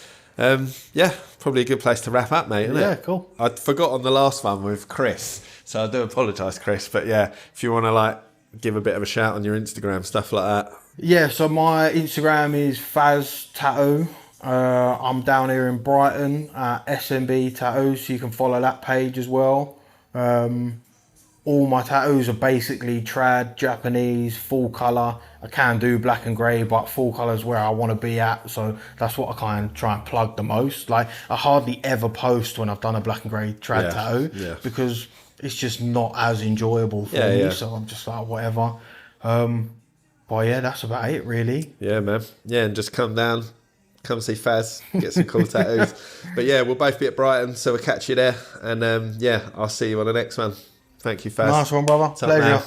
Yeah, probably a good place to wrap up, mate, isn't it? Yeah, cool. I forgot on the last one with Chris, so I do apologise, Chris. But yeah, if you want to like give a bit of a shout on your Instagram, stuff like that. Yeah, so my Instagram is Fazza Tattoo. I'm down here in Brighton at SMB Tattoo, so you can follow that page as well. All my tattoos are basically trad, Japanese, full colour. I can do black and grey, but full colour is where I want to be at, so that's what I kind of try and plug the most. Like, I hardly ever post when I've done a black and grey trad tattoo, because it's just not as enjoyable for me, so I'm just like, whatever. But yeah, that's about it, really. Yeah, man. Yeah, and just come down, come see Faz, get some cool tattoos. But yeah, we'll both be at Brighton, so we'll catch you there. And yeah, I'll see you on the next one. Thank you, Faz. Nice one, brother. Top Pleasure. man.